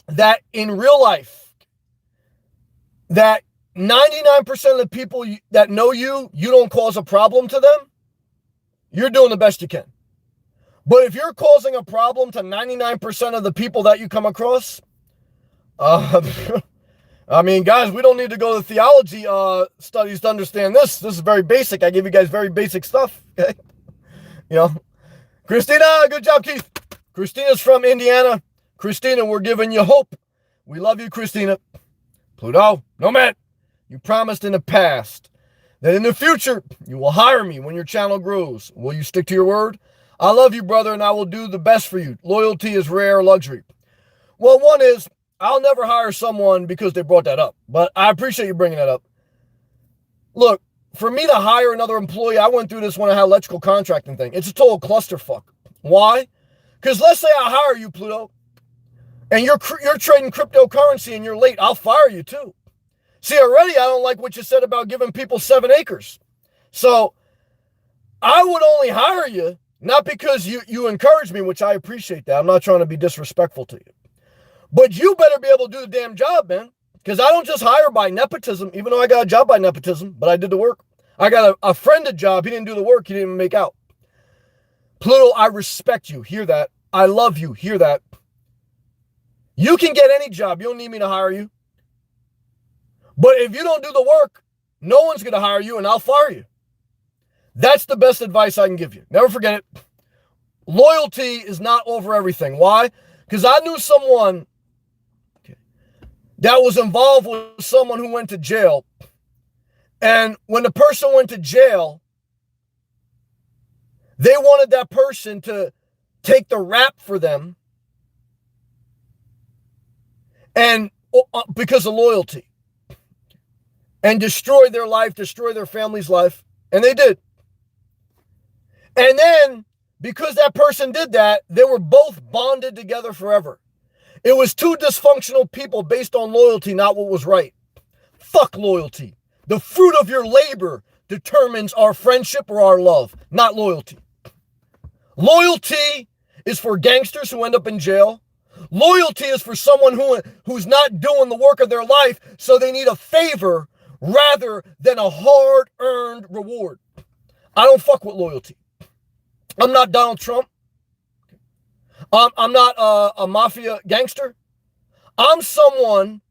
that in real life, that 99% of the people that know you don't cause a problem to them, you're doing the best you can. But if you're causing a problem to 99% of the people that you come across, I mean, guys, we don't need to go to theology studies to understand this. This is very basic. I give you guys very basic stuff. Okay? You know, Christina, good job, Keith. Christina's from Indiana. Christina, we're giving you hope. We love you, Christina. Pluto, no man. You promised in the past that in the future you will hire me when your channel grows. Will you stick to your word? I love you, brother, and I will do the best for you. Loyalty is rare luxury. Well, one is, I'll never hire someone because they brought that up, but I appreciate you bringing that up. Look, for me to hire another employee, I went through this when I had electrical contracting thing. It's a total clusterfuck. Why? Because let's say I hire you, Pluto, and you're trading cryptocurrency and you're late. I'll fire you too. See, already I don't like what you said about giving people 7 acres. So I would only hire you, not because you encourage me, which I appreciate that. I'm not trying to be disrespectful to you. But you better be able to do the damn job, man. Because I don't just hire by nepotism, even though I got a job by nepotism, but I did the work. I got a friend a job. He didn't do the work. He didn't even make out. Pluto, I respect you. Hear that. I love you. Hear that. You can get any job. You don't need me to hire you. But if you don't do the work, no one's going to hire you and I'll fire you. That's the best advice I can give you. Never forget it. Loyalty is not over everything. Why? Because I knew someone that was involved with someone who went to jail. And when the person went to jail, they wanted that person to take the rap for them. And because of loyalty. And destroy their life, destroy their family's life. And they did. And then, because that person did that, they were both bonded together forever. It was two dysfunctional people based on loyalty, not what was right. Fuck loyalty. The fruit of your labor determines our friendship or our love, not loyalty. Loyalty is for gangsters who end up in jail. Loyalty is for someone who's not doing the work of their life, so they need a favor rather than a hard-earned reward. I don't fuck with loyalty. I'm not Donald Trump. I'm not a mafia gangster. I'm someone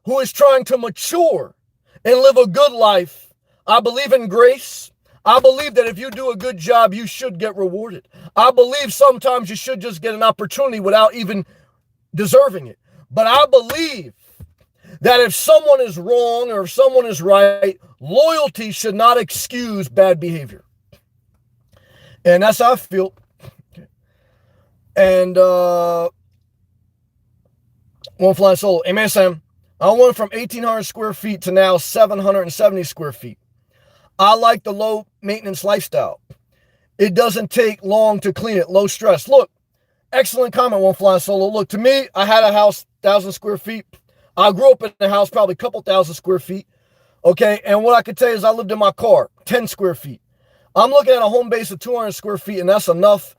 who is trying to mature and live a good life. I believe in grace. I believe that if you do a good job, you should get rewarded. I believe sometimes you should just get an opportunity without even deserving it. But I believe that if someone is wrong or if someone is right, loyalty should not excuse bad behavior. And that's how I feel. And one flying solo. Amen, Sam. I went from 1,800 square feet to now 770 square feet. I like the low maintenance lifestyle. It doesn't take long to clean it. Low stress. Look, excellent comment, one flying solo. Look, to me, I had a house, 1,000 square feet. I grew up in a house, probably a couple thousand square feet. Okay, and what I could tell you is I lived in my car, 10 square feet. I'm looking at a home base of 200 square feet, and that's enough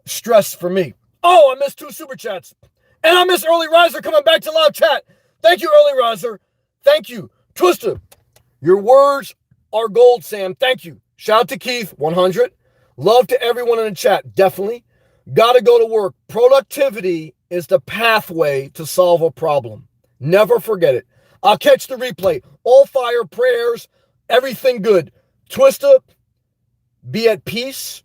stress for me. Oh, I missed 2 super chats. And I miss Early Riser coming back to live chat. Thank you, Early Riser. Thank you. Twister, your words are gold, Sam. Thank you. Shout out to Keith, 100. Love to everyone in the chat, definitely. Got to go to work. Productivity is the pathway to solve a problem. Never forget it. I'll catch the replay. All fire, prayers, everything good. Twister, be at peace.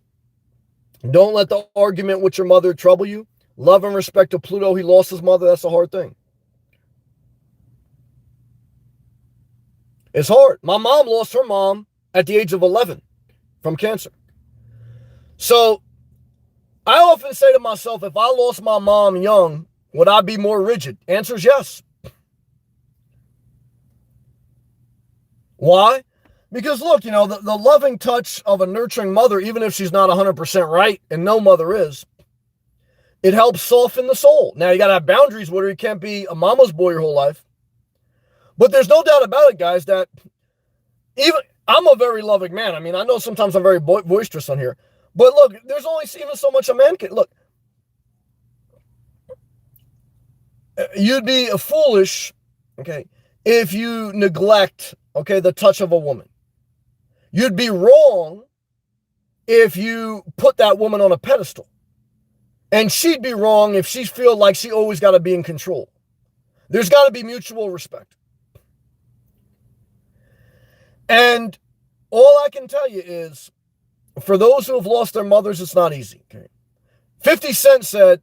Don't let the argument with your mother trouble you. Love and respect to Pluto. He lost his mother. That's a hard thing. It's hard. My mom lost her mom at the age of 11 from cancer. So I often say to myself, if I lost my mom young, would I be more rigid? Answer is yes. Why? Because look, the loving touch of a nurturing mother, even if she's not 100% right, and no mother is, it helps soften the soul. Now, you got to have boundaries where you can't be a mama's boy your whole life. But there's no doubt about it, guys, that even I'm a very loving man. I mean, I know sometimes I'm very boisterous on here. But look, there's only even so much a man can. Look, you'd be foolish, okay, if you neglect, okay, the touch of a woman. You'd be wrong if you put that woman on a pedestal. And she'd be wrong if she feels like she always got to be in control. There's got to be mutual respect. And all I can tell you is, for those who have lost their mothers, it's not easy. Okay? 50 Cent said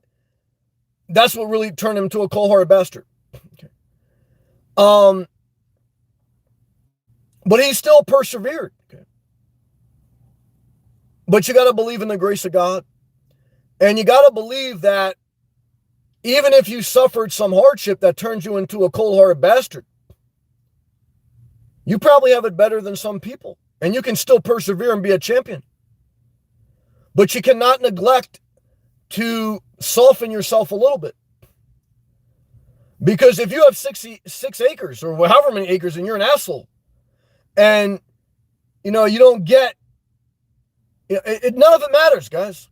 that's what really turned him into a cold-hearted bastard. Okay? But he still persevered. Okay? But you got to believe in the grace of God. And you got to believe that even if you suffered some hardship that turns you into a cold-hearted bastard, you probably have it better than some people. And you can still persevere and be a champion. But you cannot neglect to soften yourself a little bit. Because if you have 66 acres or however many acres and you're an asshole, and, you don't get, none of it matters, guys.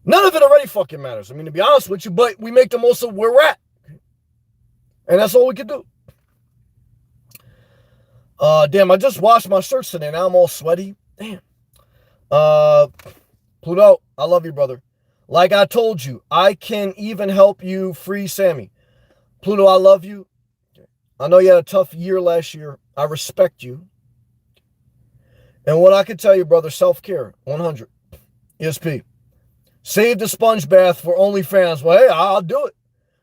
None of it already fucking matters. I mean, to be honest with you, but we make the most of where we're at. And that's all we can do. Damn, I just washed my shirts today. Now I'm all sweaty. Damn. Pluto, I love you, brother. Like I told you, I can even help you free Sammy. Pluto, I love you. I know you had a tough year last year. I respect you. And what I can tell you, brother, self-care, 100. ESP. Save the sponge bath for OnlyFans. Well, hey, I'll do it.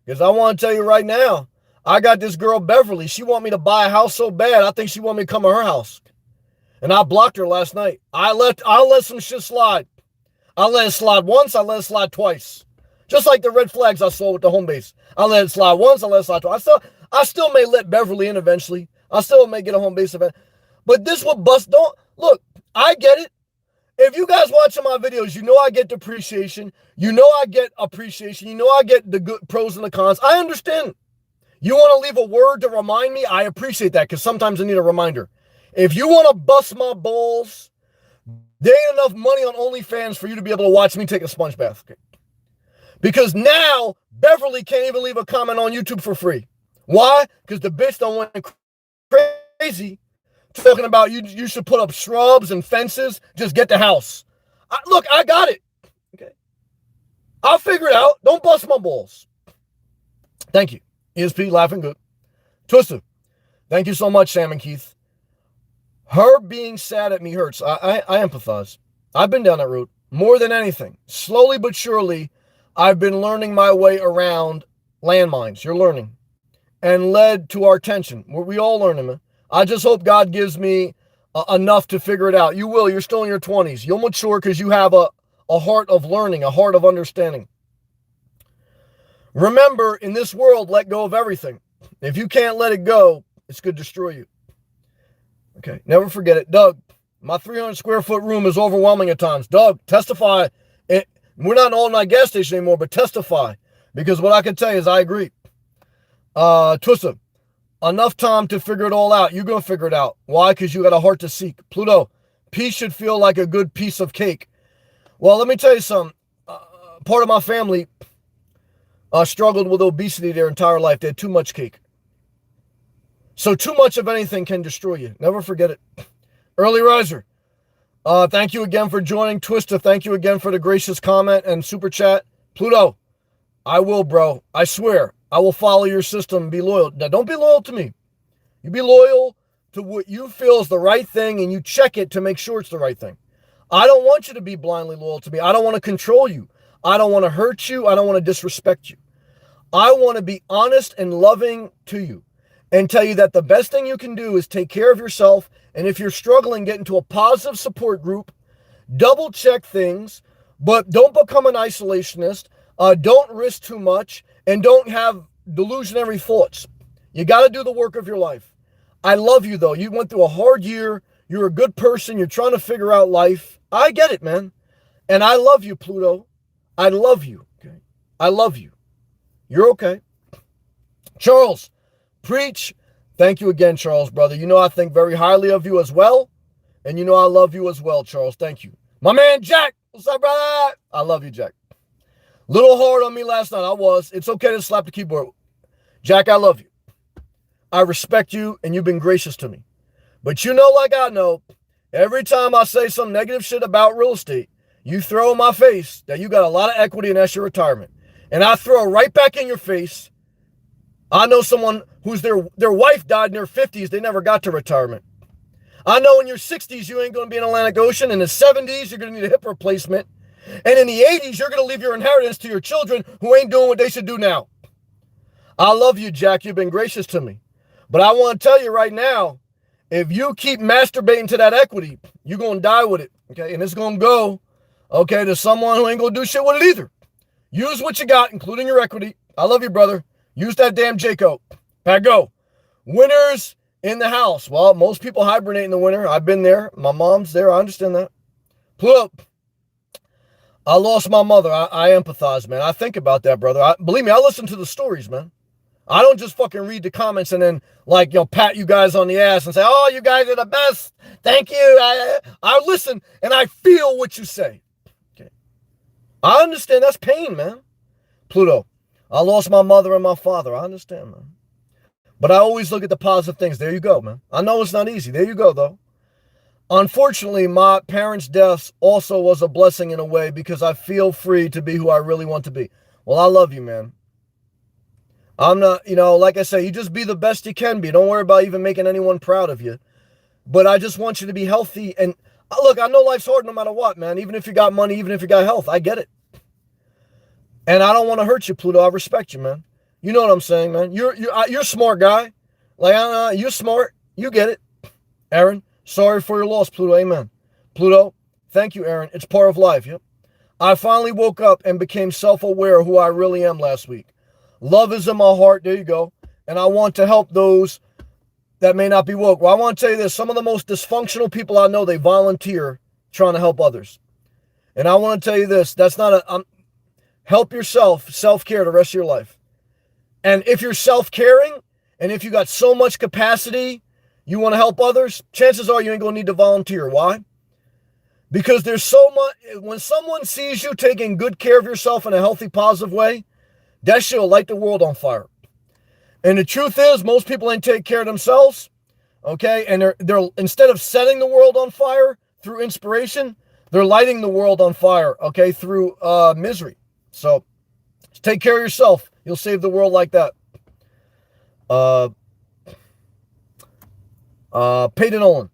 Because I want to tell you right now, I got this girl, Beverly. She want me to buy a house so bad, I think she want me to come to her house. And I blocked her last night. I'll let some shit slide. I let it slide once, I let it slide twice. Just like the red flags I saw with the home base. I let it slide once, I let it slide twice. I still may let Beverly in eventually. I still may get a home base event. But this would bust. Look, I get it. If you guys watching my videos, you know I get depreciation. You know I get appreciation. You know I get the good pros and the cons. I understand. You want to leave a word to remind me? I appreciate that because sometimes I need a reminder. If you want to bust my balls, there ain't enough money on OnlyFans for you to be able to watch me take a sponge bath. Okay? Because now Beverly can't even leave a comment on YouTube for free. Why? Because the bitch done went crazy talking about you should put up shrubs and fences. Just get the house. Look, I got it. Okay, I'll figure it out. Don't bust my balls. Thank you. ESP, laughing good. Twister, thank you so much, Sam and Keith. Her being sad at me hurts. I empathize. I've been down that road more than anything. Slowly but surely, I've been learning my way around landmines. You're learning. And led to our tension. We all learn them. I just hope God gives me enough to figure it out. You will. You're still in your 20s. You'll mature because you have a heart of learning, a heart of understanding. Remember, in this world, let go of everything. If you can't let it go, it's going to destroy you. Okay, never forget it. Doug, my 300 square foot room is overwhelming at times. Doug, testify. We're not an all-night gas station anymore, but testify. Because what I can tell you is I agree. Twista, enough time to figure it all out. You're going to figure it out. Why? Because you got a heart to seek. Pluto, peace should feel like a good piece of cake. Well, let me tell you something. Part of my family struggled with obesity their entire life. They had too much cake. So too much of anything can destroy you. Never forget it. Early riser. Thank you again for joining. Twista, thank you again for the gracious comment and super chat. Pluto, I will, bro. I swear. I will follow your system and be loyal. Now, don't be loyal to me. You be loyal to what you feel is the right thing, and you check it to make sure it's the right thing. I don't want you to be blindly loyal to me. I don't want to control you. I don't want to hurt you. I don't want to disrespect you. I want to be honest and loving to you. and tell you that the best thing you can do is take care of yourself. And if you're struggling, get into a positive support group, double check things, but don't become an isolationist. Don't risk too much, and don't have delusionary thoughts. You got to do the work of your life. I love you, though. You went through a hard year. You're a good person. You're trying to figure out life. I get it, man. And I love you, Pluto. I love you. Okay. I love you. You're okay. Charles, preach. Thank you again, Charles, brother. You know I think very highly of you as well. And you know I love you as well, Charles. Thank you. My man, Jack. What's up, brother? I love you, Jack. Little hard on me last night. I was. It's okay to slap the keyboard. Jack, I love you. I respect you, and you've been gracious to me. But you know, like I know, every time I say some negative shit about real estate, you throw in my face that you got a lot of equity and that's your retirement. And I throw it right back in your face. I know someone whose their wife died in their 50s. They never got to retirement. I know in your 60s, you ain't going to be in Atlantic Ocean. In the 70s, you're going to need a hip replacement. And in the 80s, you're going to leave your inheritance to your children who ain't doing what they should do now. I love you, Jack. You've been gracious to me. But I want to tell you right now, if you keep masturbating to that equity, you're going to die with it. Okay. And it's going to go, okay, to someone who ain't going to do shit with it either. Use what you got, including your equity. I love you, brother. Use that damn Jayco. Pat go. Winners in the house. Well, most people hibernate in the winter. I've been there. My mom's there. I understand that. Pluto. I lost my mother. I empathize, man. I think about that, brother. Believe me, I listen to the stories, man. I don't just fucking read the comments and then, like, pat you guys on the ass and say, oh, you guys are the best. Thank you. I listen and I feel what you say. Okay. I understand. That's pain, man. Pluto. I lost my mother and my father. I understand, man. But I always look at the positive things. There you go, man. I know it's not easy. There you go, though. Unfortunately, my parents' deaths also was a blessing in a way because I feel free to be who I really want to be. Well, I love you, man. I'm not, like I say, you just be the best you can be. Don't worry about even making anyone proud of you. But I just want you to be healthy. And look, I know life's hard no matter what, man. Even if you got money, even if you got health, I get it. And I don't want to hurt you, Pluto. I respect you, man. You know what I'm saying, man. You're a smart guy. Like, you're smart. You get it. Aaron, sorry for your loss, Pluto. Amen. Pluto, thank you, Aaron. It's part of life. Yep. I finally woke up and became self-aware of who I really am last week. Love is in my heart. There you go. And I want to help those that may not be woke. Well, I want to tell you this. Some of the most dysfunctional people I know, they volunteer trying to help others. And I want to tell you this. That's not help yourself, self-care the rest of your life. And if you're self-caring and if you got so much capacity, you want to help others, chances are you ain't going to need to volunteer. Why? Because there's so much, when someone sees you taking good care of yourself in a healthy, positive way, that shit will light the world on fire. And the truth is, most people ain't take care of themselves, okay? And they're instead of setting the world on fire through inspiration, they're lighting the world on fire, okay, through misery. So take care of yourself. You'll save the world like that. Peyton Olin.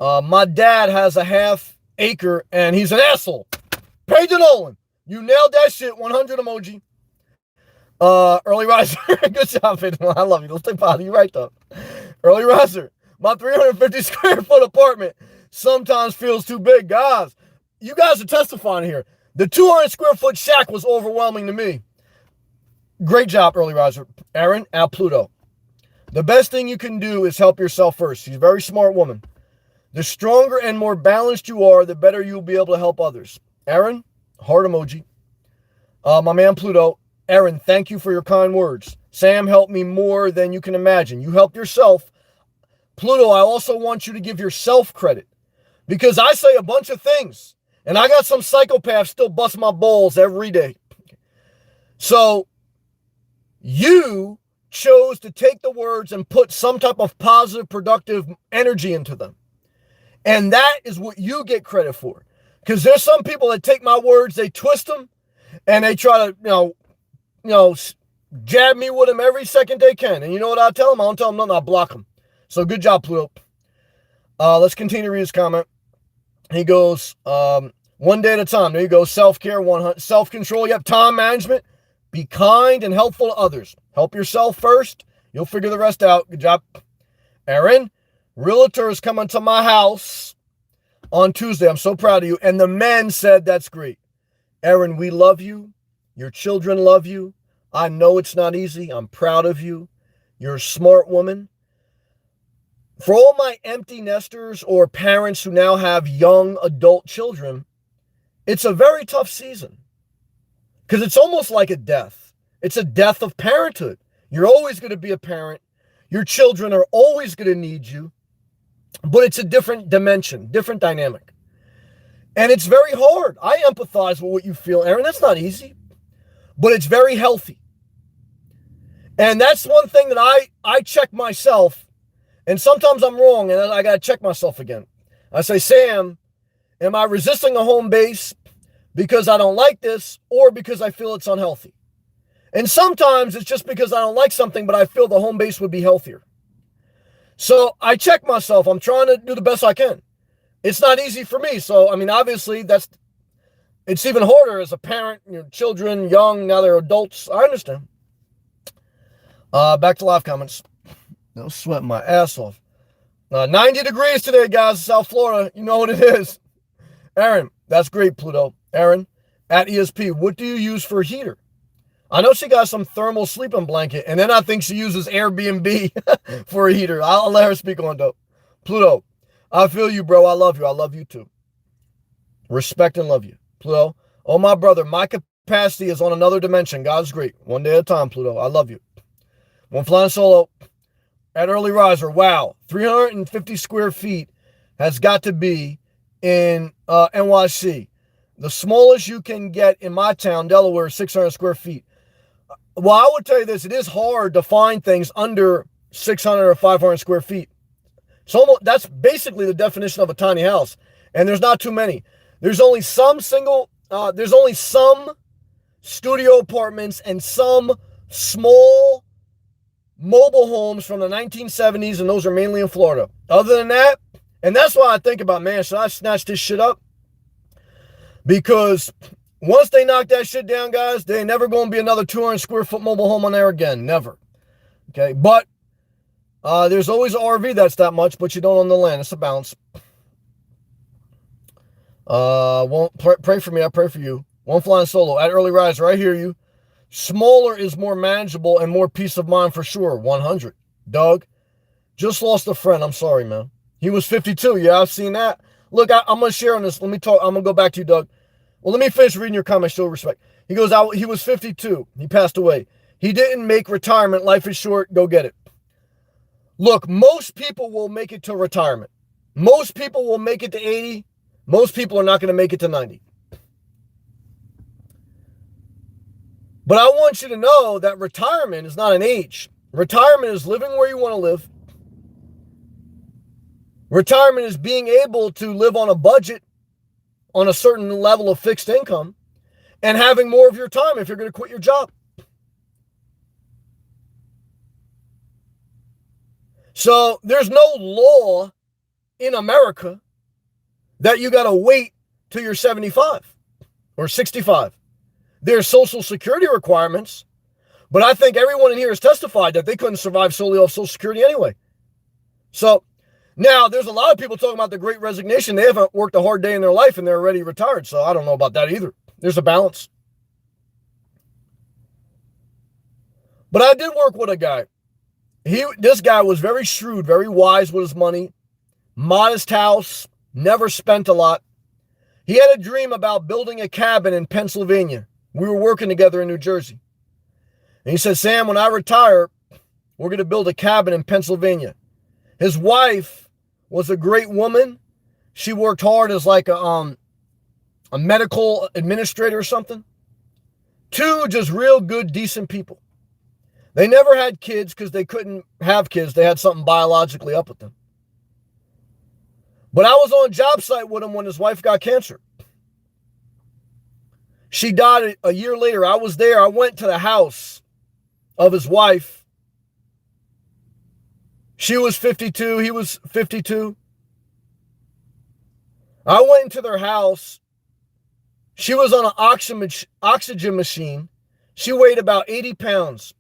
My dad has a half acre and he's an asshole. Peyton Olin. You nailed that shit. 100 emoji. Early riser. Good job, Peyton. I love you. Don't stay positive. You're right, though. Early riser. My 350 square foot apartment sometimes feels too big. Guys, you guys are testifying here. The 200 square foot shack was overwhelming to me. Great job, early riser. Aaron, at Pluto. The best thing you can do is help yourself first. She's a very smart woman. The stronger and more balanced you are, the better you'll be able to help others. Aaron, heart emoji. My man Pluto. Aaron, thank you for your kind words. Sam helped me more than you can imagine. You helped yourself. Pluto, I also want you to give yourself credit because I say a bunch of things and I got some psychopaths still bust my balls every day. So you chose to take the words and put some type of positive, productive energy into them. And that is what you get credit for. Because there's some people that take my words, they twist them, and they try to, jab me with them every second they can. And you know what I tell them? I don't tell them nothing. I block them. So good job, Pluto. Let's continue to read his comment. He goes, one day at a time. There you go. Self-care, self-control. Yep. Time management. Be kind and helpful to others. Help yourself first. You'll figure the rest out. Good job. Aaron, realtor is coming to my house on Tuesday. I'm so proud of you. And the men said, that's great. Aaron, we love you. Your children love you. I know it's not easy. I'm proud of you. You're a smart woman. For all my empty nesters or parents who now have young adult children, it's a very tough season because it's almost like a death. It's a death of parenthood. You're always going to be a parent. Your children are always going to need you, but it's a different dimension, different dynamic. And it's very hard. I empathize with what you feel, Aaron. That's not easy, but it's very healthy. And that's one thing that I check myself, and sometimes I'm wrong, and I got to check myself again. I say, Sam, am I resisting a home base because I don't like this or because I feel it's unhealthy? And sometimes it's just because I don't like something, but I feel the home base would be healthier. So I check myself. I'm trying to do the best I can. It's not easy for me. So, I mean, obviously, it's even harder as a parent, children, young, now they're adults. I understand. Back to live comments. No sweating my ass off. 90 degrees today, guys, South Florida. You know what it is. Aaron, that's great, Pluto. Aaron, at ESP, what do you use for a heater? I know she got some thermal sleeping blanket, and then I think she uses Airbnb for a heater. I'll let her speak on, though. Pluto, I feel you, bro. I love you. I love you, too. Respect and love you. Pluto, oh, my brother, my capacity is on another dimension. God's great. One day at a time, Pluto. I love you. One flying solo at early riser. Wow. 350 square feet has got to be in NYC. The smallest you can get in my town, Delaware, is 600 square feet. Well, I would tell you this. It is hard to find things under 600 or 500 square feet. So that's basically the definition of a tiny house. And there's not too many. There's only some studio apartments and some small mobile homes from the 1970s, and those are mainly in Florida. Other than that, and that's why I think about, man, should I snatch this shit up? Because once they knock that shit down, guys, there ain't never going to be another 200 square foot mobile home on there again. Never. Okay, but there's always an RV that's that much, but you don't own the land. It's a balance. Pray for me. I pray for you. One flying solo at early riser. I hear you. Smaller is more manageable and more peace of mind for sure. 100. Doug, just lost a friend. I'm sorry, man. He was 52. Yeah, I've seen that. Look, I'm going to share on this. Let me talk. I'm going to go back to you, Doug. Well, let me finish reading your comment. Show respect. He goes, he was 52. He passed away. He didn't make retirement. Life is short. Go get it. Look, most people will make it to retirement. Most people will make it to 80. Most people are not going to make it to 90. But I want you to know that retirement is not an age. Retirement is living where you want to live. Retirement is being able to live on a budget on a certain level of fixed income and having more of your time if you're going to quit your job. So there's no law in America that you got to wait till you're 75 or 65. There's Social Security requirements, but I think everyone in here has testified that they couldn't survive solely off Social Security anyway. So now there's a lot of people talking about the Great Resignation. They haven't worked a hard day in their life and they're already retired. So I don't know about that either. There's a balance. But I did work with a guy. This guy was very shrewd, very wise with his money, modest house, never spent a lot. He had a dream about building a cabin in Pennsylvania. We were working together in New Jersey. And he said, Sam, when I retire, we're going to build a cabin in Pennsylvania. His wife was a great woman. She worked hard as like a medical administrator or something. Two just real good, decent people. They never had kids because they couldn't have kids. They had something biologically up with them. But I was on a job site with him when his wife got cancer. She died a year later. I was there. I went to the house of his wife. She was 52. He was 52. I went into their house. She was on an oxygen machine. She weighed about 80 pounds.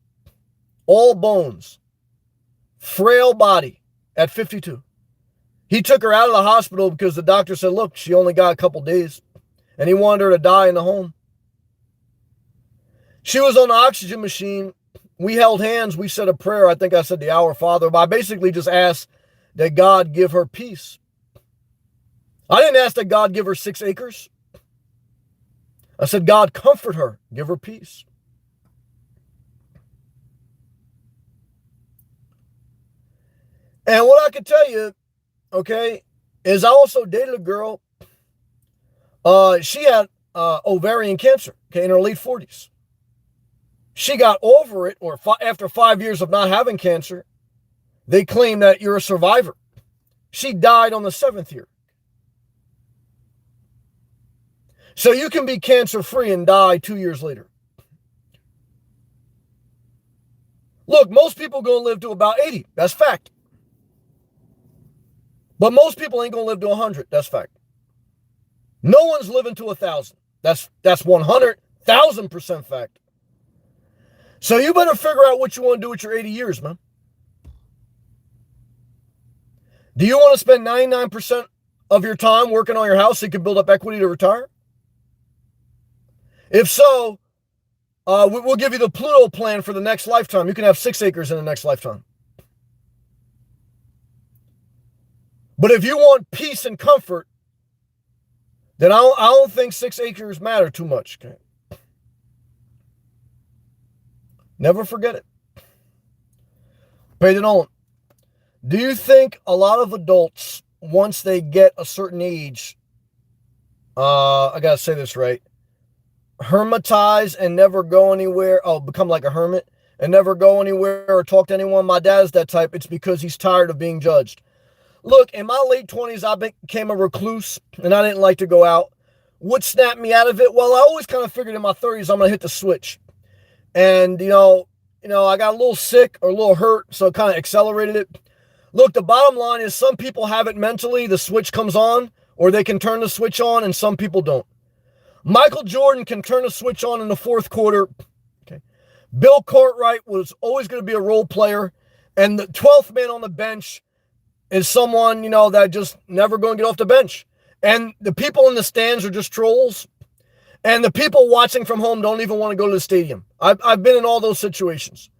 All bones. frail body at 52. He took her out of the hospital because the doctor said, look, she only got a couple days. And he wanted her to die in the home. She was on the oxygen machine. We held hands. We said a prayer. I think I said the Our Father. But I basically just asked that God give her peace. I didn't ask that God give her 6 acres. I said, God, comfort her. Give her peace. And what I can tell you, okay, is I also dated a girl. She had ovarian cancer, okay, in her late 40s. She got over it, or after 5 years of not having cancer, they claim that you're a survivor. She died on the 7th year. So you can be cancer-free and die 2 years later. Look, most people going to live to about 80. That's fact. But most people ain't going to live to 100. That's fact. No one's living to 1,000. That's 100,000% fact. So you better figure out what you want to do with your 80 years, man. Do you want to spend 99% of your time working on your house so you can build up equity to retire? If so, we'll give you the Pluto plan for the next lifetime. You can have 6 acres in the next lifetime. But if you want peace and comfort, then I don't think 6 acres matter too much. Okay? Never forget it. Pay it on. Do you think a lot of adults, once they get a certain age, I got to say this right, hermitize and never go anywhere, become like a hermit and never go anywhere or talk to anyone? My dad's that type. It's because he's tired of being judged. Look, in my late 20s, I became a recluse, and I didn't like to go out. What snapped me out of it? Well, I always kind of figured in my 30s I'm going to hit the switch. And, you know, I got a little sick or a little hurt, so it kind of accelerated it. Look, the bottom line is some people have it mentally, the switch comes on, or they can turn the switch on, and some people don't. Michael Jordan can turn the switch on in the 4th quarter. Okay. Bill Cartwright was always going to be a role player, and the 12th man on the bench is someone, that just never going to get off the bench. And the people in the stands are just trolls. And the people watching from home don't even want to go to the stadium. I've been in all those situations.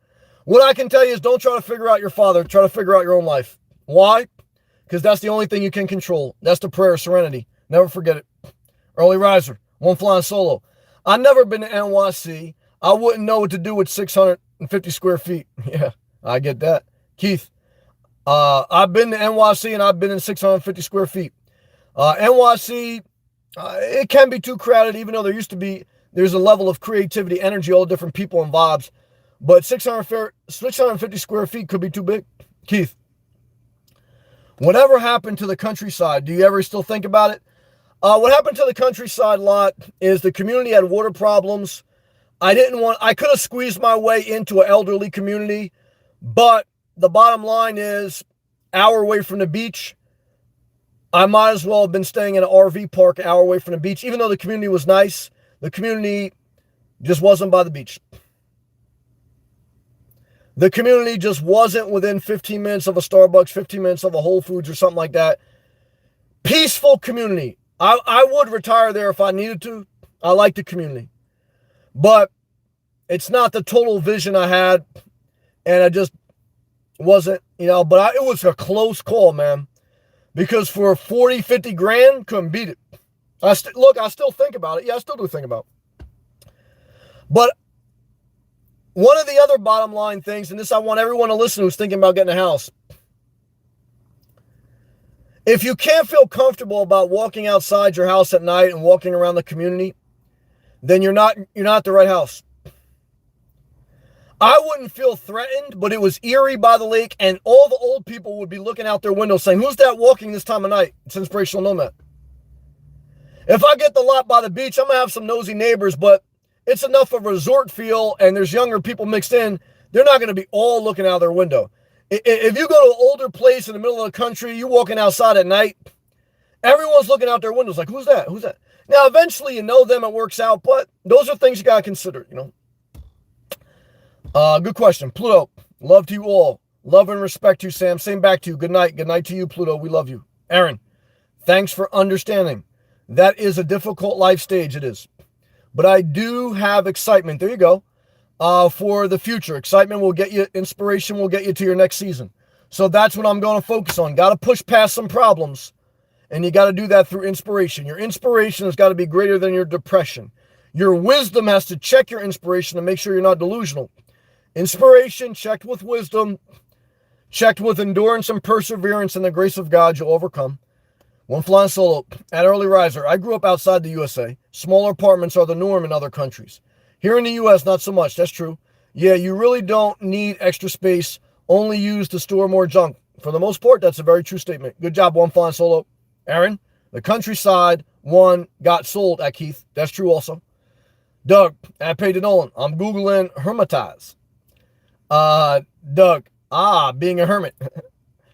What I can tell you is don't try to figure out your father. Try to figure out your own life. Why? Because that's the only thing you can control. That's the prayer of serenity. Never forget it. Early riser. One flying solo. I've never been to NYC. I wouldn't know what to do with 650 square feet. Yeah, I get that. Keith. I've been to NYC and I've been in 650 square feet. NYC, it can be too crowded, even though there's a level of creativity, energy, all different people and vibes. But 650 square feet could be too big. Keith, whatever happened to the countryside? Do you ever still think about it? What happened to the countryside lot is the community had water problems. I could have squeezed my way into an elderly community, but the bottom line is, hour away from the beach, I might as well have been staying in an RV park an hour away from the beach. Even though the community was nice, the community just wasn't by the beach. The community just wasn't within 15 minutes of a Starbucks, 15 minutes of a Whole Foods or something like that. Peaceful community. I would retire there if I needed to. I like the community. But it's not the total vision I had. And I just wasn't, but it was a close call, man. Because for 40, 50 grand, couldn't beat it. I still think about it. Yeah, I still do think about it. But one of the other bottom line things, and this I want everyone to listen who's thinking about getting a house. If you can't feel comfortable about walking outside your house at night and walking around the community, then you're not at the right house. I wouldn't feel threatened, but it was eerie by the lake, and all the old people would be looking out their windows saying, who's that walking this time of night? It's Inspirational Nomad. If I get the lot by the beach, I'm going to have some nosy neighbors, but it's enough of a resort feel, and there's younger people mixed in. They're not going to be all looking out their window. If you go to an older place in the middle of the country, you walking outside at night, everyone's looking out their windows like, who's that? Who's that? Now, eventually you know them, it works out, but those are things you got to consider, Good question. Pluto, love to you all. Love and respect to you, Sam. Same back to you. Good night. Good night to you, Pluto. We love you. Aaron, thanks for understanding. That is a difficult life stage. It is. But I do have excitement. There you go. For the future. Excitement will get you, inspiration will get you to your next season. So that's what I'm going to focus on. Got to push past some problems. And you got to do that through inspiration. Your inspiration has got to be greater than your depression. Your wisdom has to check your inspiration to make sure you're not delusional. Inspiration checked with wisdom, checked with endurance and perseverance and the grace of God, you'll overcome. One flying solo. At Early Riser, I grew up outside the USA. Smaller apartments are the norm in other countries. Here in the US, not so much. That's true. Yeah, you really don't need extra space, only used to store more junk. For the most part, that's a very true statement. Good job, One flying solo. Aaron, the countryside one got sold at Keith. That's true also. Doug, at Peyton Nolan, I'm Googling hermitize. Doug, being a hermit.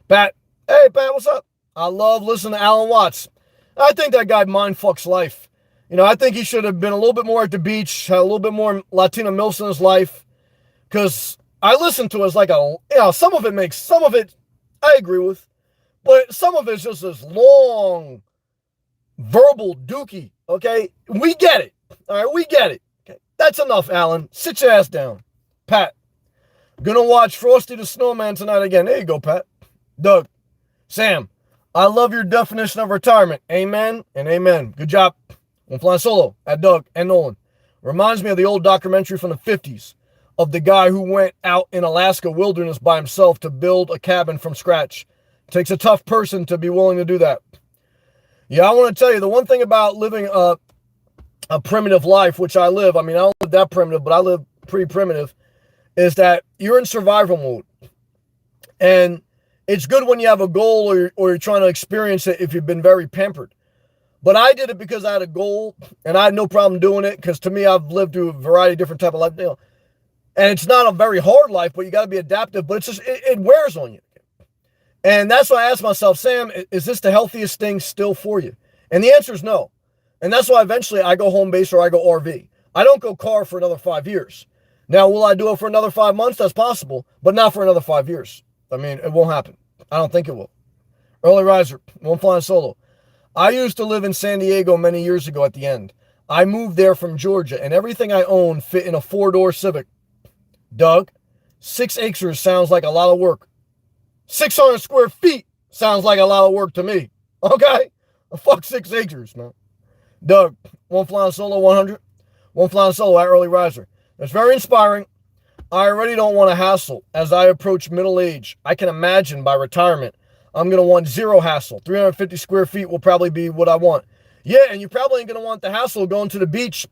Pat, hey, Pat, what's up? I love listening to Alan Watts. I think that guy mind fucks life. You know, I think he should have been a little bit more at the beach, had a little bit more Latina milfs in his life. Because I listen to it as like some of it I agree with. But some of it's just this long, verbal dookie, okay? We get it, all right? We get it. Okay, that's enough, Alan. Sit your ass down. Pat, gonna watch Frosty the Snowman tonight again. There you go, Pat. Doug, Sam, I love your definition of retirement. Amen and amen. Good job. I'm flying solo at Doug and Nolan. Reminds me of the old documentary from the 50s of the guy who went out in Alaska wilderness by himself to build a cabin from scratch. Takes a tough person to be willing to do that. Yeah, I want to tell you, the one thing about living a primitive life, which I live, I mean, I don't live that primitive, but I live pretty primitive, is that you're in survival mode. And it's good when you have a goal or you're trying to experience it if you've been very pampered. But I did it because I had a goal, and I had no problem doing it, because to me, I've lived through a variety of different type of life. You know, and it's not a very hard life, but you got to be adaptive, but it's just, it wears on you. And that's why I asked myself, Sam, is this the healthiest thing still for you? And the answer is no. And that's why eventually I go home base or I go RV. I don't go car for another 5 years. Now, will I do it for another 5 months? That's possible, but not for another 5 years. I mean, it won't happen. I don't think it will. Early riser, one flying solo. I used to live in San Diego many years ago at the end. I moved there from Georgia, and everything I own fit in a 4-door Civic. Doug, 6 acres sounds like a lot of work. 600 square feet sounds like a lot of work to me. Okay? Fuck 6 acres, man. Doug, one flying solo 100. One flying solo at Early Riser. That's very inspiring. I already don't want to hassle as I approach middle age. I can imagine by retirement, I'm going to want zero hassle. 350 square feet will probably be what I want. Yeah, and you probably ain't going to want the hassle of going to the beach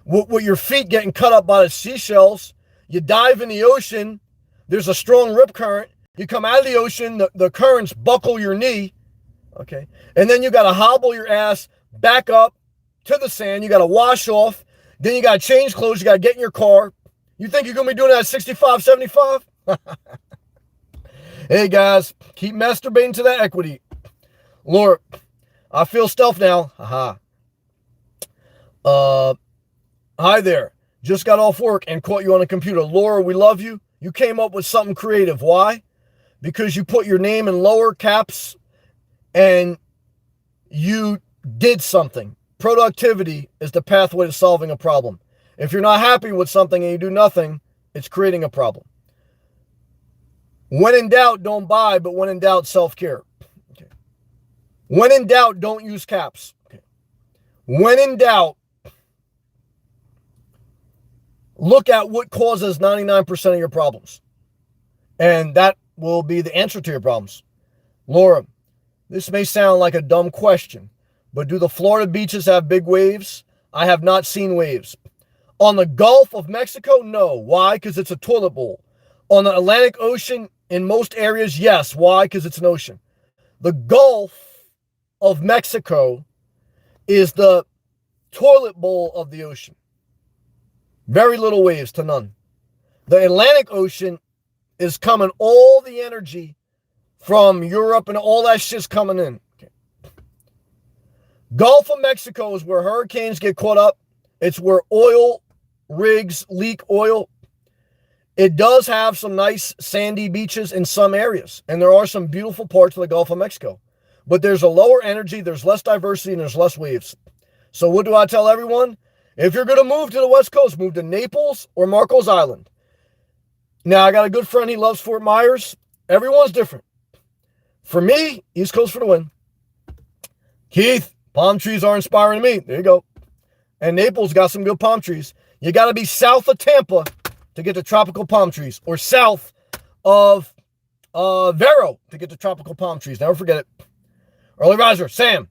with your feet getting cut up by the seashells. You dive in the ocean. There's a strong rip current. You come out of the ocean, the currents buckle your knee, okay? And then you got to hobble your ass back up to the sand. You got to wash off. Then you got to change clothes. You got to get in your car. You think you're going to be doing that at 65, 75? Hey, guys, keep masturbating to that equity. Laura, I feel stealth now. Haha. Hi there. Just got off work and caught you on the computer. Laura, we love you. You came up with something creative. Why? Because you put your name in lower caps and you did something. Productivity is the pathway to solving a problem. If you're not happy with something and you do nothing, it's creating a problem. When in doubt, don't buy, but when in doubt, self-care. Okay. When in doubt, don't use caps. Okay. When in doubt, look at what causes 99% of your problems. And that will be the answer to your problems. Laura, this may sound like a dumb question, but do the Florida beaches have big waves? I have not seen waves. On the Gulf of Mexico, no. Why? Because it's a toilet bowl. On the Atlantic Ocean, in most areas, yes. Why? Because it's an ocean. The Gulf of Mexico is the toilet bowl of the ocean. Very little waves to none. The Atlantic Ocean is coming, all the energy from Europe and all that shit's coming in. Okay. Gulf of Mexico is where hurricanes get caught up. It's where oil rigs leak oil. It does have some nice sandy beaches in some areas, and there are some beautiful parts of the Gulf of Mexico. But there's a lower energy, there's less diversity, and there's less waves. So what do I tell everyone? If you're going to move to the West Coast, move to Naples or Marcos Island. Now, I got a good friend, he loves Fort Myers. Everyone's different. For me, East Coast for the win. Keith, palm trees are inspiring me. There you go. And Naples got some good palm trees. You got to be south of Tampa to get to tropical palm trees, or south of Vero to get to tropical palm trees. Never forget it. Early riser, Sam.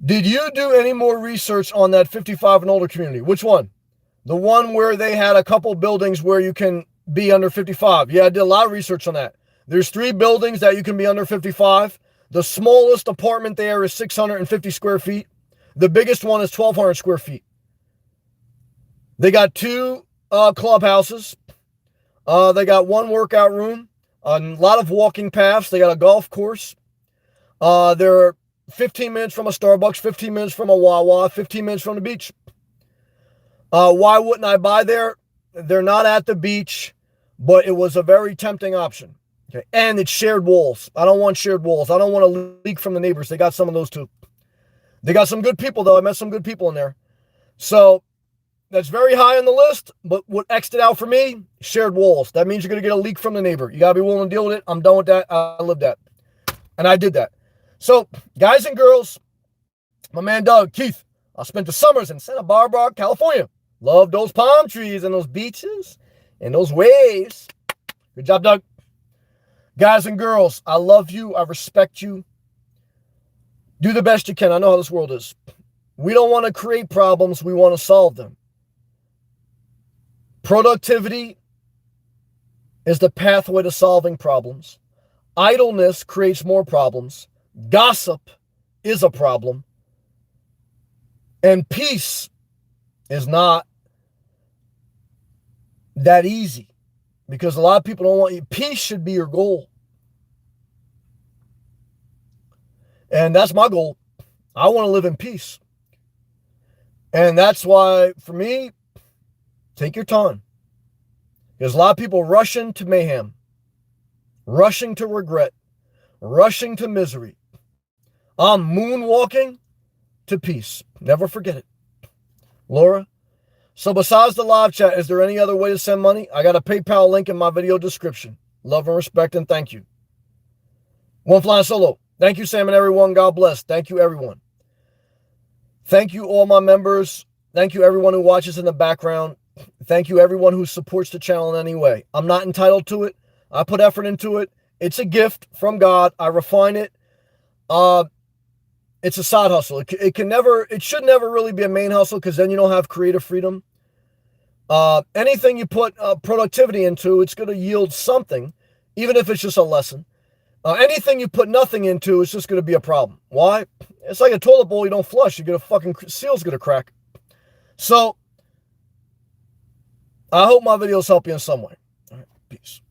Did you do any more research on that 55 and older community? Which one? The one where they had a couple buildings where you can be under 55. Yeah, I did a lot of research on that. There's 3 buildings that you can be under 55. The smallest apartment there is 650 square feet. The biggest one is 1,200 square feet. They got 2 clubhouses. They got 1 workout room, a lot of walking paths. They got a golf course. They're 15 minutes from a Starbucks, 15 minutes from a Wawa, 15 minutes from the beach. Why wouldn't I buy there? They're not at the beach, but it was a very tempting option. Okay, and it's shared walls. I don't want shared walls. I don't want to leak from the neighbors. They got some of those too. They got some good people, though. I met some good people in there. So that's very high on the list, but what X'd it out for me, shared walls. That means you're going to get a leak from the neighbor. You got to be willing to deal with it. I'm done with that. I lived that. And I did that. So, guys and girls, my man Doug, Keith, I spent the summers in Santa Barbara, California. Love those palm trees and those beaches and those waves. Good job, Doug. Guys and girls, I love you. I respect you. Do the best you can. I know how this world is. We don't want to create problems. We want to solve them. Productivity is the pathway to solving problems. Idleness creates more problems. Gossip is a problem. And peace is not that easy, because a lot of people don't want you. Peace should be your goal. And that's my goal. I want to live in peace. And that's why, for me, take your time. There's a lot of people rushing to mayhem, rushing to regret, rushing to misery. I'm moonwalking to peace. Never forget it. Laura? So besides the live chat, is there any other way to send money? I got a PayPal link in my video description. Love and respect and thank you. One flying solo. Thank you, Sam, and everyone. God bless. Thank you, everyone. Thank you, all my members. Thank you, everyone who watches in the background. Thank you, everyone who supports the channel in any way. I'm not entitled to it. I put effort into it. It's a gift from God. I refine it. It's a side hustle. It should never really be a main hustle, because then you don't have creative freedom. Anything you put productivity into, it's going to yield something, even if it's just a lesson. Anything you put nothing into, it's just going to be a problem. Why? It's like a toilet bowl you don't flush. You get a fucking seal's going to crack. So, I hope my videos help you in some way. All right, peace.